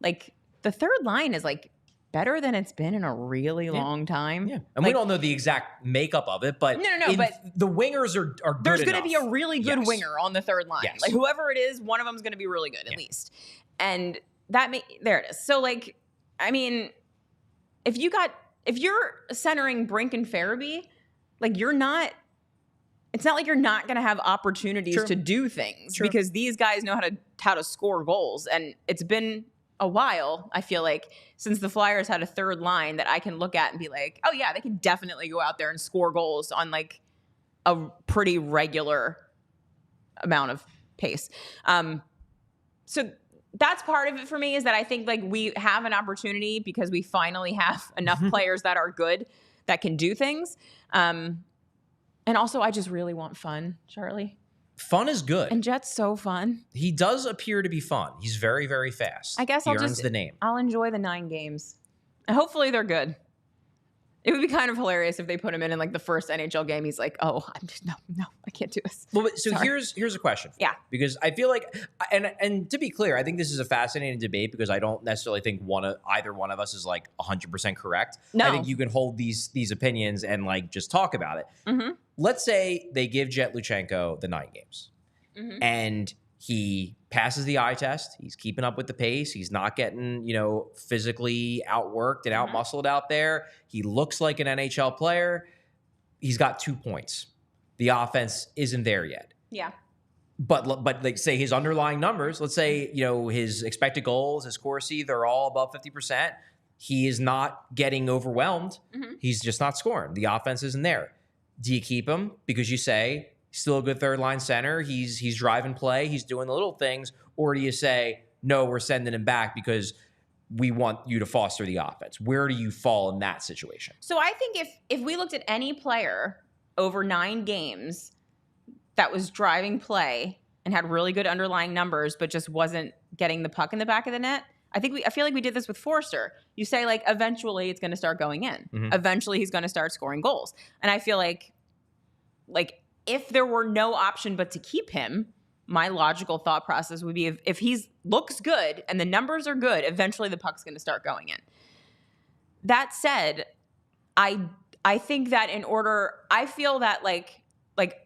Speaker 2: like the third line is like better than it's been in a really long time.
Speaker 1: Yeah. And we don't know the exact makeup of it, but
Speaker 2: but
Speaker 1: the wingers are good
Speaker 2: there's going to
Speaker 1: enough.
Speaker 2: be a really good winger on the third line.
Speaker 1: Yes.
Speaker 2: Like whoever it is, one of them is going to be really good at least. And there it is. So like, I mean, if you're centering Brink and Farabee, like it's not like you're not going to have opportunities to do things because these guys know how to score goals. And it's been a while, I feel like, since the Flyers had a third line that I can look at and be like, oh yeah, they can definitely go out there and score goals on like a pretty regular amount of pace. So that's part of it for me, is that I think like we have an opportunity because we finally have enough players that are good that can do things. And also I just really want fun, Charlie.
Speaker 1: Fun is good.
Speaker 2: And Jett's so fun.
Speaker 1: He does appear to be fun. He's very, very fast.
Speaker 2: I guess
Speaker 1: he earns the name.
Speaker 2: I'll enjoy the 9 games. And hopefully they're good. It would be kind of hilarious if they put him in like the first NHL game. He's like, "Oh, I'm just no, I can't do this."
Speaker 1: Well, so
Speaker 2: Sorry.
Speaker 1: here's a question. Because I feel like, and to be clear, I think this is a fascinating debate because I don't necessarily think either one of us is like 100% correct.
Speaker 2: No.
Speaker 1: I think you can hold these opinions and like just talk about it.
Speaker 2: Mm-hmm.
Speaker 1: Let's say they give Jett Luchanko the 9 games, and he passes the eye test. He's keeping up with the pace. He's not getting, physically outworked and outmuscled out there. He looks like an NHL player. He's got 2 points. The offense isn't there yet.
Speaker 2: Yeah.
Speaker 1: But like say his underlying numbers, let's say, his expected goals, his Corsi, they're all above 50%. He is not getting overwhelmed. He's just not scoring. The offense isn't there. Do you keep him because you say he's still a good third line center? He's driving play. He's doing the little things. Or do you say, no, we're sending him back because we want you to foster the offense? Where do you fall in that situation?
Speaker 2: So I think if we looked at any player over 9 games that was driving play and had really good underlying numbers, but just wasn't getting the puck in the back of the net, I feel like we did this with Forster. You say like, eventually it's going to start going in. Eventually he's going to start scoring goals. And I feel like if there were no option but to keep him, my logical thought process would be if he looks good and the numbers are good, eventually the puck's going to start going in. That said, I think that I feel that like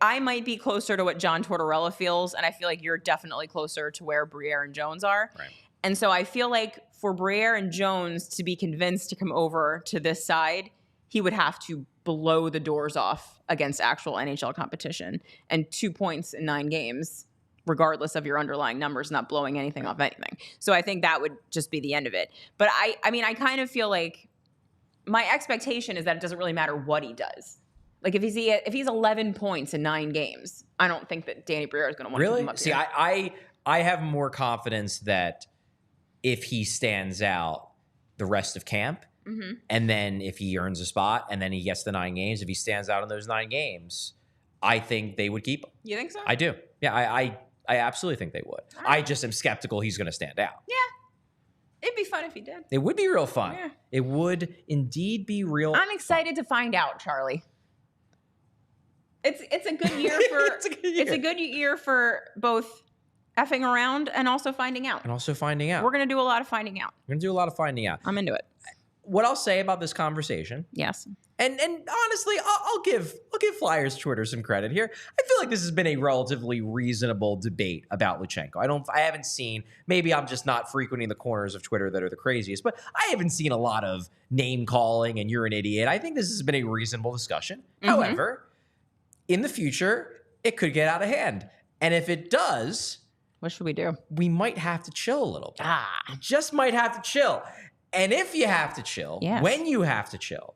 Speaker 2: I might be closer to what John Tortorella feels, and I feel like you're definitely closer to where Briere and Jones are.
Speaker 1: Right.
Speaker 2: And so I feel like for Briere and Jones to be convinced to come over to this side, he would have to blow the doors off against actual NHL competition. And 2 points in 9 games, regardless of your underlying numbers, not blowing anything off anything. So I think that would just be the end of it. But I mean, I kind of feel like my expectation is that it doesn't really matter what he does. Like if he's 11 points in 9 games, I don't think that Danny Briere is going to want to keep him up.
Speaker 1: See, I have more confidence that if he stands out the rest of camp, and then if he earns a spot, and then he gets the 9 games, if he stands out in those 9 games, I think they would keep him.
Speaker 2: You think so?
Speaker 1: I do. Yeah, I absolutely think they would. Right. I just am skeptical he's going to stand out.
Speaker 2: Yeah. It'd be fun if he did.
Speaker 1: It would be real fun.
Speaker 2: Yeah.
Speaker 1: It would indeed be real
Speaker 2: I'm excited to find out, Charlie. It's a good year for it's a good year for both effing around and also finding out. We're going to do a lot of finding out. I'm into it.
Speaker 1: What I'll say about this conversation.
Speaker 2: Yes.
Speaker 1: And honestly, I'll give Flyers Twitter some credit here. I feel like this has been a relatively reasonable debate about Luchanko. I haven't seen, maybe I'm just not frequenting the corners of Twitter that are the craziest, but I haven't seen a lot of name calling and you're an idiot. I think this has been a reasonable discussion. However, in the future, it could get out of hand. And if it does,
Speaker 2: what should we do?
Speaker 1: We might have to chill a little bit. Just might have to chill. And if you have to chill, when you have to chill,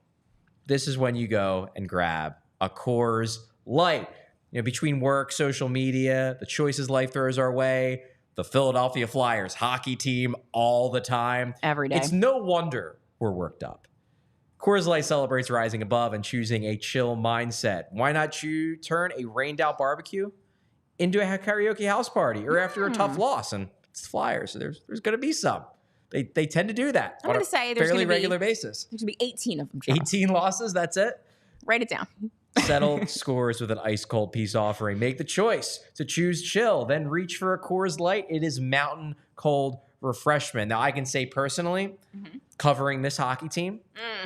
Speaker 1: this is when you go and grab a Coors Light. Between work, social media, the choices life throws our way, the Philadelphia Flyers hockey team all the time.
Speaker 2: Every day.
Speaker 1: It's no wonder we're worked up. Coors Light celebrates rising above and choosing a chill mindset. Why not you turn a rained-out barbecue into a karaoke house party or after a tough loss? And it's Flyers, so there's going to be some. They tend to do that
Speaker 2: on a fairly
Speaker 1: regular basis.
Speaker 2: There's going to be 18 of them.
Speaker 1: 18 losses, that's it?
Speaker 2: Write it down.
Speaker 1: Settle scores with an ice-cold peace offering. Make the choice to choose chill, then reach for a Coors Light. It is mountain cold refreshment. Now, I can say personally, covering this hockey team,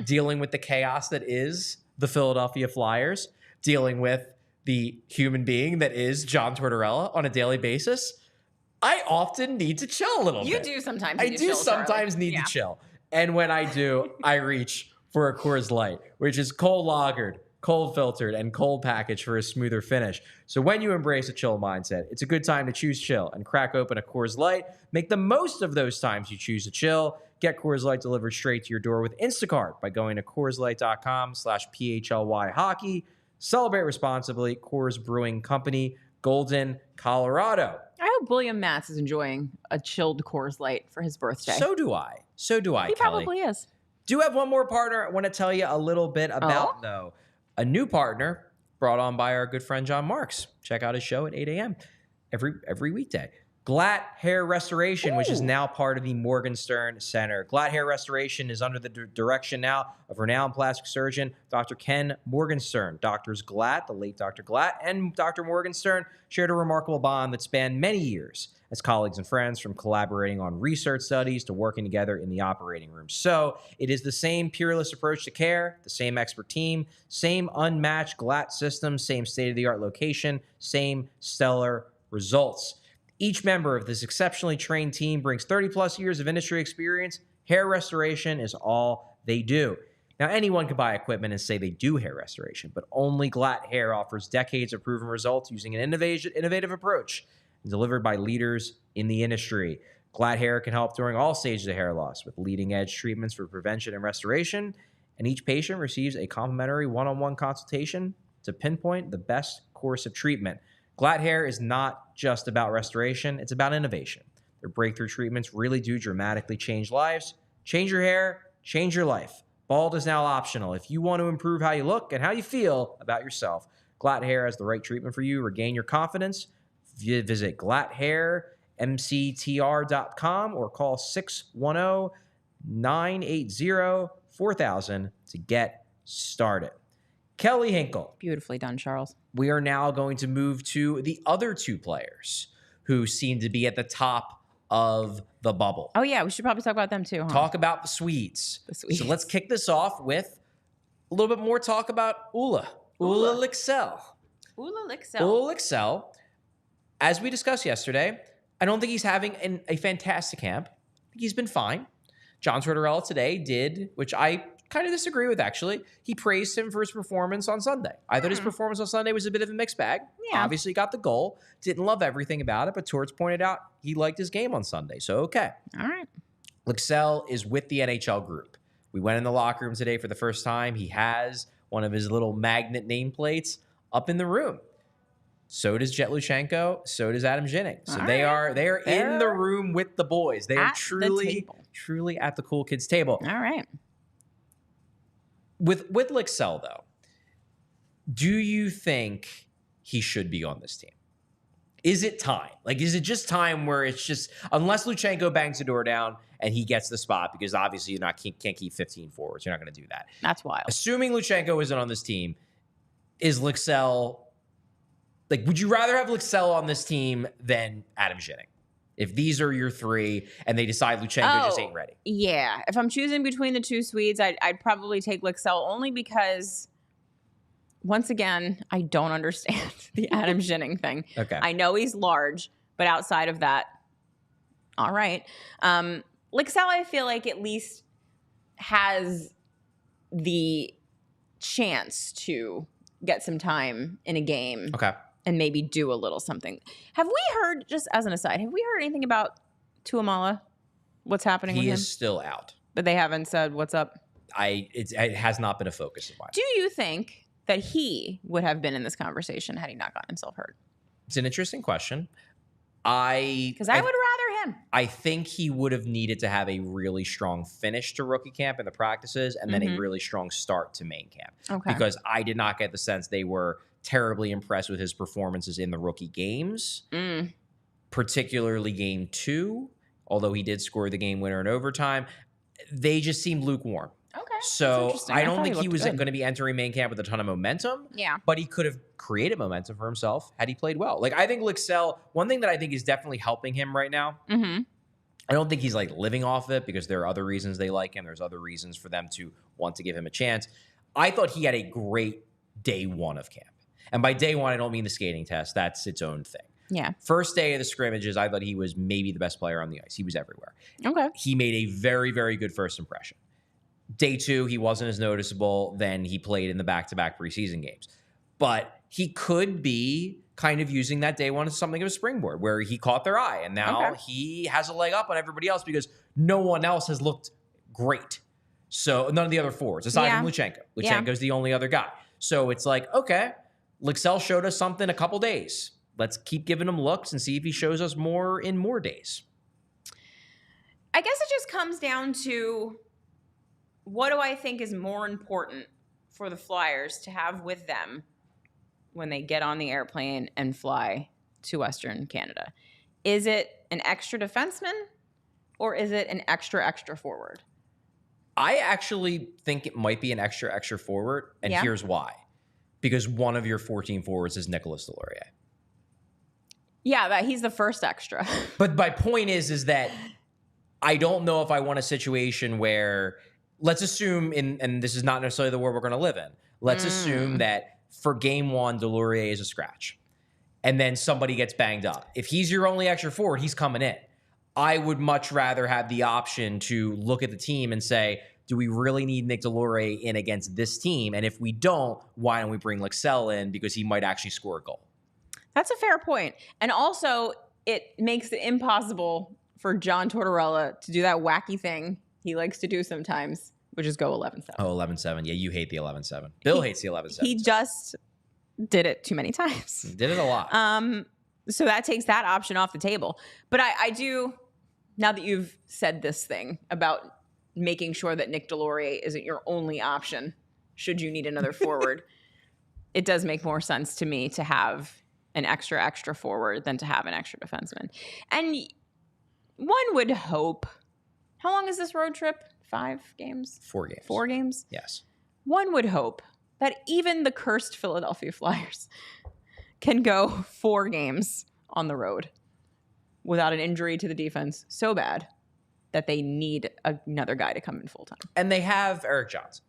Speaker 1: dealing with the chaos that is the Philadelphia Flyers, dealing with the human being that is John Tortorella on a daily basis, I often need to chill a little bit.
Speaker 2: You do sometimes.
Speaker 1: I do sometimes need to chill. And when I do, I reach for a Coors Light, which is cold lagered, cold filtered, and cold packaged for a smoother finish. So when you embrace a chill mindset, it's a good time to choose chill and crack open a Coors Light. Make the most of those times you choose to chill. Get Coors Light delivered straight to your door with Instacart by going to CoorsLight.com/PHLY hockey. Celebrate responsibly. Coors Brewing Company, Golden, Colorado.
Speaker 2: I hope William Matz is enjoying a chilled Coors Light for his birthday.
Speaker 1: So do I. He
Speaker 2: Kelly. Probably is.
Speaker 1: Do have one more partner I want to tell you a little bit about, though. A new partner brought on by our good friend John Marks. Check out his show at 8 a.m. every weekday. Glatt Hair Restoration, which is now part of the Morgenstern Center. Glatt Hair Restoration is under the direction now of renowned plastic surgeon Dr. Ken Morgenstern. Doctors Glatt, the late Dr. Glatt, and Dr. Morgenstern shared a remarkable bond that spanned many years as colleagues and friends, from collaborating on research studies to working together in the operating room. So it is the same peerless approach to care, the same expert team, same unmatched Glatt system, same state-of-the-art location, same stellar results. Each member of this exceptionally trained team brings 30-plus years of industry experience. Hair restoration is all they do. Now, anyone can buy equipment and say they do hair restoration, but only Glatt Hair offers decades of proven results using an innovative approach and delivered by leaders in the industry. Glatt Hair can help during all stages of hair loss with leading-edge treatments for prevention and restoration, and each patient receives a complimentary one-on-one consultation to pinpoint the best course of treatment. Glatt Hair is not just about restoration, it's about innovation. Their breakthrough treatments really do dramatically change lives. Change your hair, change your life. Bald is now optional. If you want to improve how you look and how you feel about yourself, Glatt Hair has the right treatment for you. Regain your confidence. Visit glatthairmctr.com or call 610-980-4000 to get started. Kelly Hinkle.
Speaker 2: Beautifully done, Charles.
Speaker 1: We are now going to move to the other two players who seem to be at the top of the bubble.
Speaker 2: Oh, yeah. We should probably talk about them, too. Huh?
Speaker 1: Talk about the Swedes. So let's kick this off with a little bit more talk about Olle Lycksell.
Speaker 2: Olle
Speaker 1: Lycksell. As we discussed yesterday, I don't think he's having a fantastic camp. I think he's been fine. John Tortorella today did, which I kind of disagree with, actually. He praised him for his performance on Sunday. I thought his performance on Sunday was a bit of a mixed bag. Yeah. Obviously, got the goal. Didn't love everything about it, but Torts pointed out he liked his game on Sunday. So, okay.
Speaker 2: All right.
Speaker 1: Lycksell is with the NHL group. We went in the locker room today for the first time. He has one of his little magnet nameplates up in the room. So does Jett Luchanko. So does Adam Ginning. So they are in the room with the boys. They are truly at the cool kids table.
Speaker 2: All right.
Speaker 1: With Lycksell, though, do you think he should be on this team? Is it time? Like, is it just time where it's just, unless Luchanko bangs the door down and he gets the spot, because obviously you can't keep 15 forwards. You're not going to do that.
Speaker 2: That's wild.
Speaker 1: Assuming Luchanko isn't on this team, is Lycksell, like, would you rather have Lycksell on this team than Adam Ginning? If these are your three and they decide Luchanko just ain't ready.
Speaker 2: Yeah. If I'm choosing between the two Swedes, I'd probably take Lycksell, only because, once again, I don't understand the Adam Ginning thing.
Speaker 1: Okay.
Speaker 2: I know he's large, but outside of that, all right. Lycksell, I feel like, at least has the chance to get some time in a game.
Speaker 1: Okay.
Speaker 2: And maybe do a little something. Have we heard, just as an aside, have we heard anything about Tuomaala? What's happening with him?
Speaker 1: He is still out.
Speaker 2: But they haven't said what's up?
Speaker 1: It has not been a focus of mine.
Speaker 2: Do you think that he would have been in this conversation had he not gotten himself hurt?
Speaker 1: It's an interesting question.
Speaker 2: Because I would rather him.
Speaker 1: I think he would have needed to have a really strong finish to rookie camp in the practices and then a really strong start to main camp.
Speaker 2: Okay.
Speaker 1: Because I did not get the sense they were terribly impressed with his performances in the rookie games, particularly game 2, although he did score the game winner in overtime. They just seemed lukewarm.
Speaker 2: Okay.
Speaker 1: So I don't think he was
Speaker 2: going
Speaker 1: to be entering main camp with a ton of momentum.
Speaker 2: Yeah.
Speaker 1: But he could have created momentum for himself had he played well. Like, I think Lycksell, one thing that I think is definitely helping him right now, I don't think he's like living off it because there are other reasons they like him. There's other reasons for them to want to give him a chance. I thought he had a great day one of camp. And by day one, I don't mean the skating test. That's its own thing.
Speaker 2: Yeah.
Speaker 1: First day of the scrimmages, I thought he was maybe the best player on the ice. He was everywhere.
Speaker 2: Okay.
Speaker 1: He made a very, very good first impression. Day two, he wasn't as noticeable. Then he played in the back-to-back preseason games. But he could be kind of using that day one as something of a springboard where he caught their eye. And now he has a leg up on everybody else because no one else has looked great. So none of the other forwards, aside from Luchanko. Luchanko's the only other guy. So it's like, okay, Lycksell showed us something a couple days. Let's keep giving him looks and see if he shows us more in more days.
Speaker 2: I guess it just comes down to what do I think is more important for the Flyers to have with them when they get on the airplane and fly to Western Canada? Is it an extra defenseman or is it an extra forward?
Speaker 1: I actually think it might be an extra forward, and here's why. Because one of your 14 forwards is Nicolas Deslauriers.
Speaker 2: Yeah, he's the first extra.
Speaker 1: But my point is that I don't know if I want a situation where, let's assume, and this is not necessarily the world we're going to live in, let's assume that for game one, Deslauriers is a scratch. And then somebody gets banged up. If he's your only extra forward, he's coming in. I would much rather have the option to look at the team and say, do we really need Nick Deslauriers in against this team? And if we don't, why don't we bring Lycksell in because he might actually score a goal?
Speaker 2: That's a fair point. And also, it makes it impossible for John Tortorella to do that wacky thing he likes to do sometimes, which is go 11-7.
Speaker 1: Oh, 11-7. Yeah, you hate the 11-7. Bill hates the 11-7.
Speaker 2: He just did it too many times.
Speaker 1: He did it a lot.
Speaker 2: So that takes that option off the table. But I do, now that you've said this thing about making sure that Nick Deslauriers isn't your only option should you need another forward, it does make more sense to me to have an extra forward than to have an extra defenseman. And one would hope, how long is this road trip? 5 games?
Speaker 1: 4 games.
Speaker 2: 4 games?
Speaker 1: Yes.
Speaker 2: One would hope that even the cursed Philadelphia Flyers can go 4 games on the road without an injury to the defense so bad that they need another guy to come in full time.
Speaker 1: And they have Eric Johnson.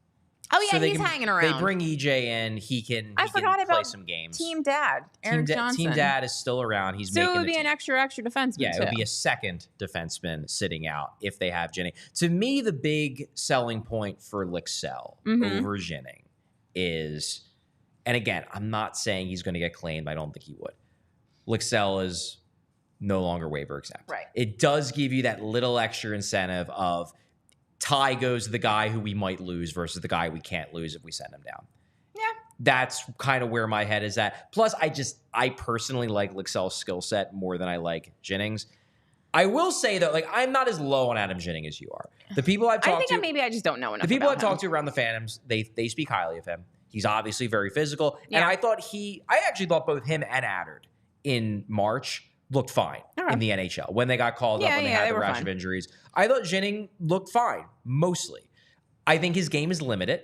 Speaker 2: Oh, yeah, so he's hanging around.
Speaker 1: They bring EJ in. He can play some games.
Speaker 2: Team Dad, Eric Johnson.
Speaker 1: Team Dad is still around. He's
Speaker 2: so
Speaker 1: making
Speaker 2: it would be an extra defenseman,
Speaker 1: Yeah, it would be a second defenseman sitting out if they have Jennings. To me, the big selling point for Lycksell over Jennings is, and again, I'm not saying he's going to get claimed. I don't think he would. Lycksell is no longer waiver exempt.
Speaker 2: Right.
Speaker 1: It does give you that little extra incentive of Ty goes to the guy who we might lose versus the guy we can't lose if we send him down.
Speaker 2: Yeah.
Speaker 1: That's kind of where my head is at. Plus, I personally like Lycksell's skill set more than I like Jennings. I will say that, like, I'm not as low on Adam Jennings as you are. The people I've talked to,
Speaker 2: maybe I just don't know enough.
Speaker 1: The people
Speaker 2: I've
Speaker 1: talked to around the Phantoms, they speak highly of him. He's obviously very physical, and I actually thought both him and Attard in March looked fine in the NHL when they got called up when they had the rash of injuries. I thought Jennings looked fine mostly. I think his game is limited.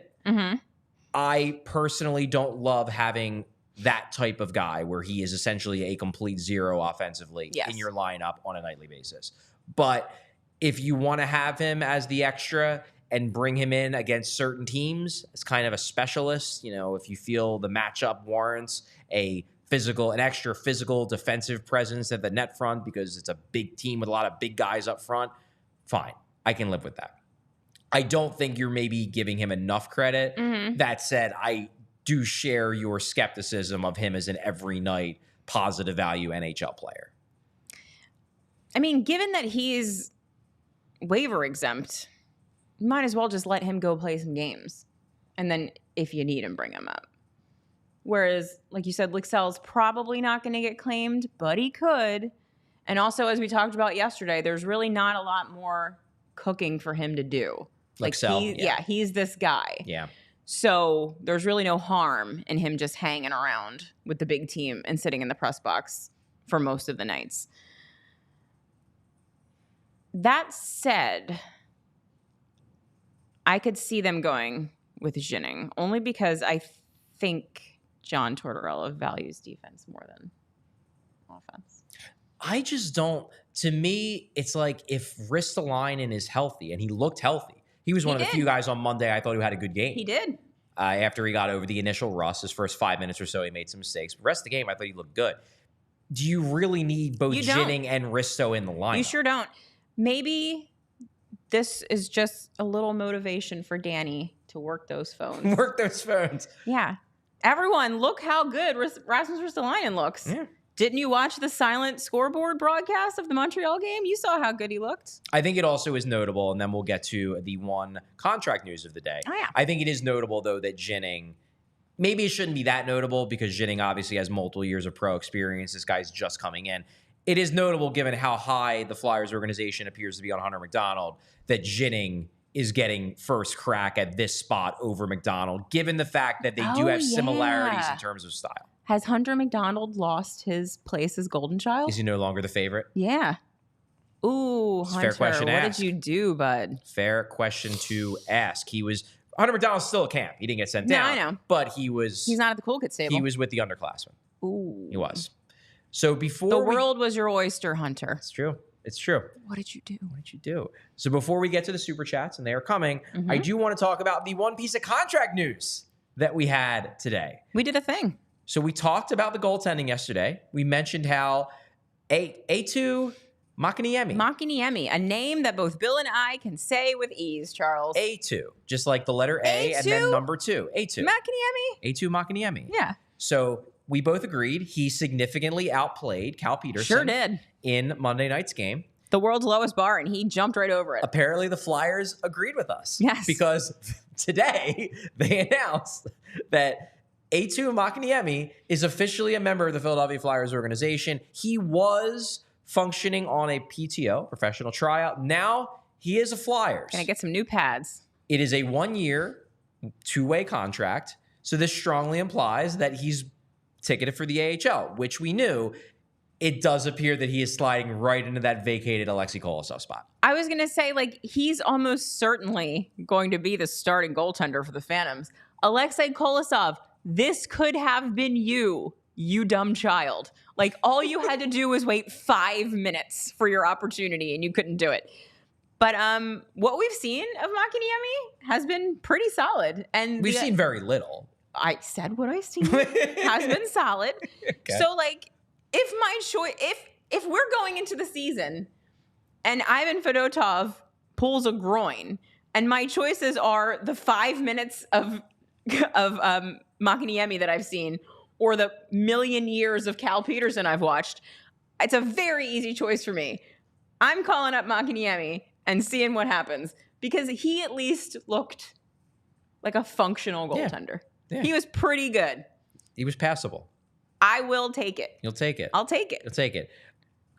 Speaker 1: I personally don't love having that type of guy where he is essentially a complete zero offensively in your lineup on a nightly basis. But if you want to have him as the extra and bring him in against certain teams as kind of a specialist, if you feel the matchup warrants an extra physical defensive presence at the net front because it's a big team with a lot of big guys up front, fine. I can live with that. I don't think you're maybe giving him enough credit. That said, I do share your skepticism of him as an every night positive value NHL player.
Speaker 2: I mean, given that he's waiver exempt, you might as well just let him go play some games. And then if you need him, bring him up. Whereas, like you said, Lycksell's probably not going to get claimed, but he could. And also, as we talked about yesterday, there's really not a lot more cooking for him to do.
Speaker 1: Lycksell,
Speaker 2: he's this guy.
Speaker 1: Yeah.
Speaker 2: So there's really no harm in him just hanging around with the big team and sitting in the press box for most of the nights. That said, I could see them going with Ginning, only because I think John Tortorella values defense more than offense.
Speaker 1: I just don't. To me, it's like if Ristolainen is healthy, and he looked healthy. He was one of the few guys on Monday I thought who had a good game.
Speaker 2: He did.
Speaker 1: After he got over the initial rust, his first 5 minutes or so, he made some mistakes. But the rest of the game, I thought he looked good. Do you really need both Ginning and Risto in the lineup?
Speaker 2: You sure don't. Maybe this is just a little motivation for Danny to work those phones.
Speaker 1: Work those phones.
Speaker 2: Yeah. Everyone, look how good Rasmus Ristolainen looks.
Speaker 1: Yeah.
Speaker 2: Didn't you watch the silent scoreboard broadcast of the Montreal game? You saw how good he looked.
Speaker 1: I think it also is notable, and then we'll get to the one contract news of the day.
Speaker 2: Oh, yeah.
Speaker 1: I think it is notable, though, that Ginning, maybe it shouldn't be that notable because Ginning obviously has multiple years of pro experience. This guy's just coming in. It is notable, given how high the Flyers organization appears to be on Hunter McDonald, that Ginning is getting first crack at this spot over McDonald, given the fact that they do have similarities in terms of style.
Speaker 2: Has Hunter McDonald lost his place as golden child?
Speaker 1: Is he no longer the favorite?
Speaker 2: Yeah. Ooh, Hunter,
Speaker 1: fair question to
Speaker 2: what
Speaker 1: ask.
Speaker 2: did you do, bud?
Speaker 1: Fair question to ask. Hunter McDonald's still at camp. He didn't get sent down.
Speaker 2: I know.
Speaker 1: But he's
Speaker 2: not at the cool kid stable.
Speaker 1: He was with the underclassmen.
Speaker 2: Ooh.
Speaker 1: He was. So before
Speaker 2: the world was your oyster, Hunter.
Speaker 1: It's true. It's true.
Speaker 2: What did you do?
Speaker 1: So before we get to the super chats, and they are coming, I do want to talk about the one piece of contract news that we had today.
Speaker 2: We did a thing.
Speaker 1: So we talked about the goaltending yesterday. We mentioned how Eetu Mäkiniemi,
Speaker 2: a name that both Bill and I can say with ease, Charles.
Speaker 1: Eetu, just like the letter A and then number 2. Eetu Mäkiniemi.
Speaker 2: Yeah.
Speaker 1: So we both agreed he significantly outplayed Cal Peterson.
Speaker 2: Sure did.
Speaker 1: In Monday night's game.
Speaker 2: The world's lowest bar, and he jumped right over it.
Speaker 1: Apparently, the Flyers agreed with us.
Speaker 2: Yes.
Speaker 1: Because today, they announced that Eetu Mäkiniemi is officially a member of the Philadelphia Flyers organization. He was functioning on a PTO, professional tryout. Now, he is a Flyers.
Speaker 2: Gonna get some new pads.
Speaker 1: It is a 1-year, 2-way contract. So this strongly implies that he's ticketed for the AHL, which we knew. It does appear that he is sliding right into that vacated Alexei Kolosov spot.
Speaker 2: I was going to say, he's almost certainly going to be the starting goaltender for the Phantoms. Alexei Kolosov, this could have been you dumb child. All you had to do was wait 5 minutes for your opportunity, and you couldn't do it. But what we've seen of Mäkiniemi has been pretty solid. And
Speaker 1: we've seen very little.
Speaker 2: I said what I've seen has been solid. Okay. So, if my choice, if we're going into the season and Ivan Fedotov pulls a groin, and my choices are the 5 minutes of Mäkiniemi that I've seen, or the million years of Cal Peterson I've watched, it's a very easy choice for me. I'm calling up Mäkiniemi and seeing what happens, because he at least looked like a functional goaltender. Yeah. He was pretty good.
Speaker 1: He was passable.
Speaker 2: I will take it.
Speaker 1: You'll take it.
Speaker 2: I'll take it.
Speaker 1: You'll take it.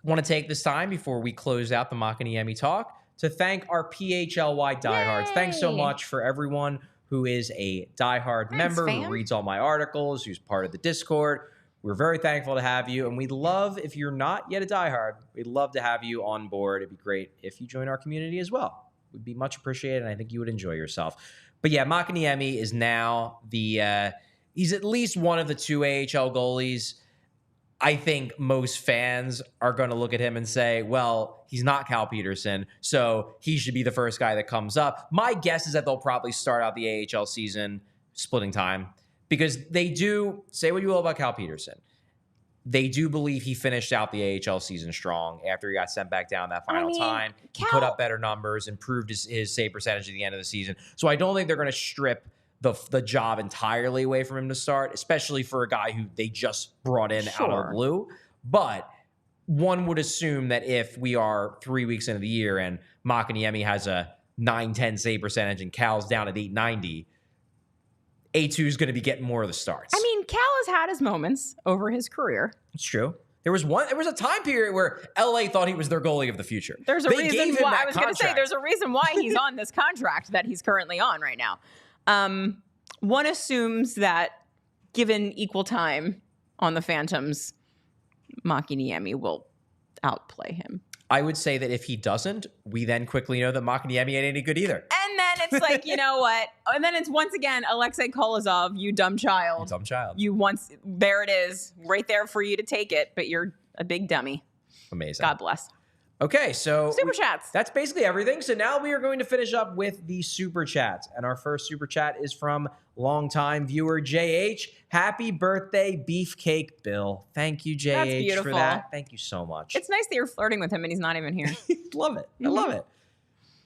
Speaker 1: Want to take this time before we close out the Mäkiniemi talk to thank our PHLY diehards. Yay! Thanks so much for everyone who is a diehard member, who reads all my articles, who's part of the Discord. We're very thankful to have you, and we'd love, if you're not yet a diehard, we'd love to have you on board. It'd be great if you join our community as well. It would be much appreciated, and I think you would enjoy yourself. But yeah, Mäkiniemi is now he's at least one of the 2 AHL goalies. I think most fans are going to look at him and say, well, he's not Cal Peterson, so he should be the first guy that comes up. My guess is that they'll probably start out the AHL season splitting time, because they do, say what you will about Cal Peterson, they do believe he finished out the AHL season strong after he got sent back down that final time. He put up better numbers, improved his save percentage at the end of the season. So I don't think they're going to strip the job entirely away from him to start, especially for a guy who they just brought in out of the blue. But one would assume that if we are 3 weeks into the year and Mäkiniemi has a 910 save percentage and Cal's down at 890, Eetu is going to be getting more of the starts.
Speaker 2: I mean, Cal has had his moments over his career.
Speaker 1: It's true. There was a time period where LA thought he was their goalie of the future.
Speaker 2: There's a reason why I was going to say there's a reason why he's on this contract that he's currently on right now. One assumes that given equal time on the Phantoms, Mäkiniemi will outplay him.
Speaker 1: I would say that if he doesn't, we then quickly know that Mäkiniemi ain't any good either.
Speaker 2: And then it's like, you know what? And then it's once again, Alexei Kolozov, you dumb child.
Speaker 1: You dumb child.
Speaker 2: There it is, right there for you to take it, but you're a big dummy.
Speaker 1: Amazing.
Speaker 2: God bless.
Speaker 1: Okay, so
Speaker 2: Super Chats.
Speaker 1: That's basically everything. So now we are going to finish up with the Super Chats. And our first Super Chat is from longtime viewer JH. Happy birthday, Beefcake Bill. Thank you, JH, for that. Thank you so much.
Speaker 2: It's nice that you're flirting with him and he's not even here.
Speaker 1: Love it. I love it.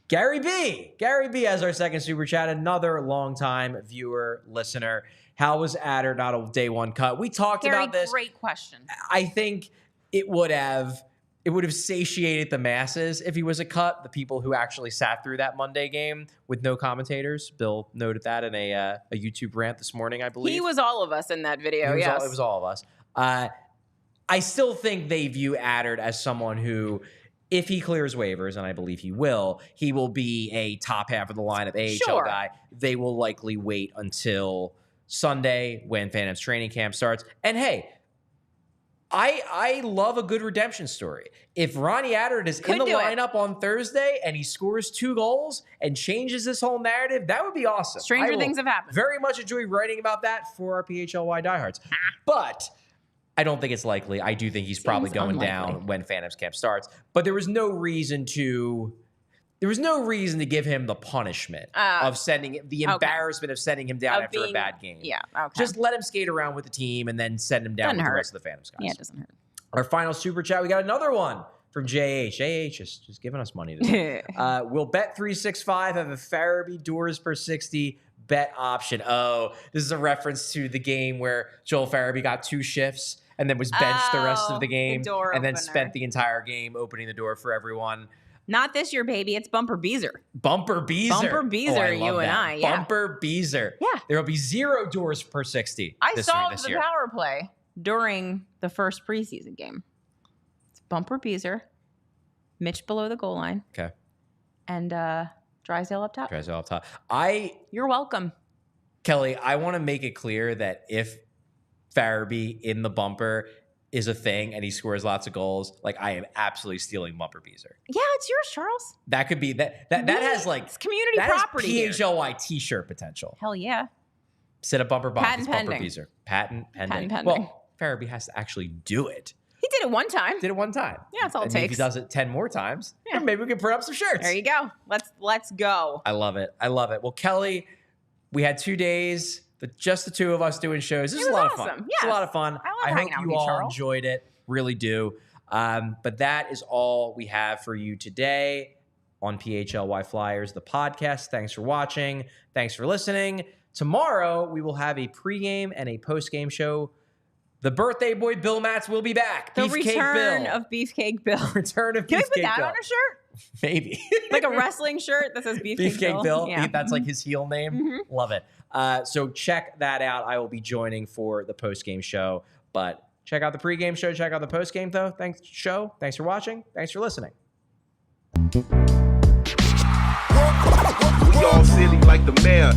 Speaker 1: Gary B has our second Super Chat. Another longtime viewer, listener. How was Attard not a day one cut? We talked about this.
Speaker 2: Great question.
Speaker 1: I think it would have satiated the masses if he was a cut, the people who actually sat through that Monday game with no commentators. Bill noted that in a YouTube rant this morning, I believe.
Speaker 2: He was all of us in that video,
Speaker 1: it
Speaker 2: yes.
Speaker 1: It was all of us. I still think they view Attard as someone who, if he clears waivers, and I believe he will be a top half of the lineup AHL guy. They will likely wait until Sunday when Phantom's training camp starts. And hey, I love a good redemption story. If Ronnie Attard is in the lineup on Thursday and he scores 2 goals and changes this whole narrative, that would be awesome.
Speaker 2: Stranger things have happened.
Speaker 1: Very much enjoy writing about that for our PHLY diehards. But I don't think it's likely. I do think he's probably going down when Phantom's camp starts. But there was no reason to give him the punishment of embarrassment of sending him down after a bad game.
Speaker 2: Yeah, okay.
Speaker 1: Just let him skate around with the team and then send him down with the rest of the Phantoms guys.
Speaker 2: Yeah, it doesn't hurt.
Speaker 1: Our final Super Chat, we got another one from JH. JH is just giving us money today. Will Bet365 have a Farabee doors per 60 bet option? Oh, this is a reference to the game where Joel Farabee got 2 shifts and then was benched the rest of the game and then spent the entire game opening the door for everyone.
Speaker 2: Not this year, baby. It's Bumper Beezer.
Speaker 1: Bumper Beezer.
Speaker 2: Bumper Beezer, you and I. Yeah.
Speaker 1: Bumper Beezer.
Speaker 2: Yeah.
Speaker 1: There will be 0 doors per 60
Speaker 2: I saw the power play during the first preseason game. It's Bumper Beezer, Mitch below the goal line.
Speaker 1: Okay.
Speaker 2: And Drysdale up top.
Speaker 1: Drysdale up top.
Speaker 2: You're welcome.
Speaker 1: Kelly, I want to make it clear that if Farabee in the bumper is a thing and he scores lots of goals, like I am absolutely stealing Bumper Beezer.
Speaker 2: Yeah, it's yours, Charles.
Speaker 1: That could be that has like
Speaker 2: it's community property.
Speaker 1: Has PHLY t-shirt potential.
Speaker 2: Hell yeah.
Speaker 1: Sit a bumper box.
Speaker 2: Patent pending.
Speaker 1: Bumper Beezer. Patent pending.
Speaker 2: Pending.
Speaker 1: Well, Farabee has to actually do it.
Speaker 2: He did it one time.
Speaker 1: Yeah,
Speaker 2: that's all it takes.
Speaker 1: If he does it 10 more times, maybe we can print up some shirts.
Speaker 2: There you go. Let's go.
Speaker 1: I love it. Well, Kelly, we had 2 days, just the 2 of us doing shows. This is a lot of fun.
Speaker 2: Yes.
Speaker 1: It's a lot of fun.
Speaker 2: I
Speaker 1: hope you all enjoyed it. Really do. But that is all we have for you today on PHLY Flyers, the podcast. Thanks for watching. Thanks for listening. Tomorrow, we will have a pregame and a postgame show. The birthday boy, Bill Matz, will be back.
Speaker 2: The return of Beefcake Bill.
Speaker 1: Return of Beefcake Bill.
Speaker 2: Can we put that on a shirt?
Speaker 1: Maybe.
Speaker 2: Like a wrestling shirt that says Beefcake Bill?
Speaker 1: Yeah. That's like his heel name. Mm-hmm. Love it. So check that out. I will be joining for the postgame show. But check out the pregame show. Check out the postgame, though. Thanks for watching. Thanks for listening.
Speaker 3: We all silly like the mayor.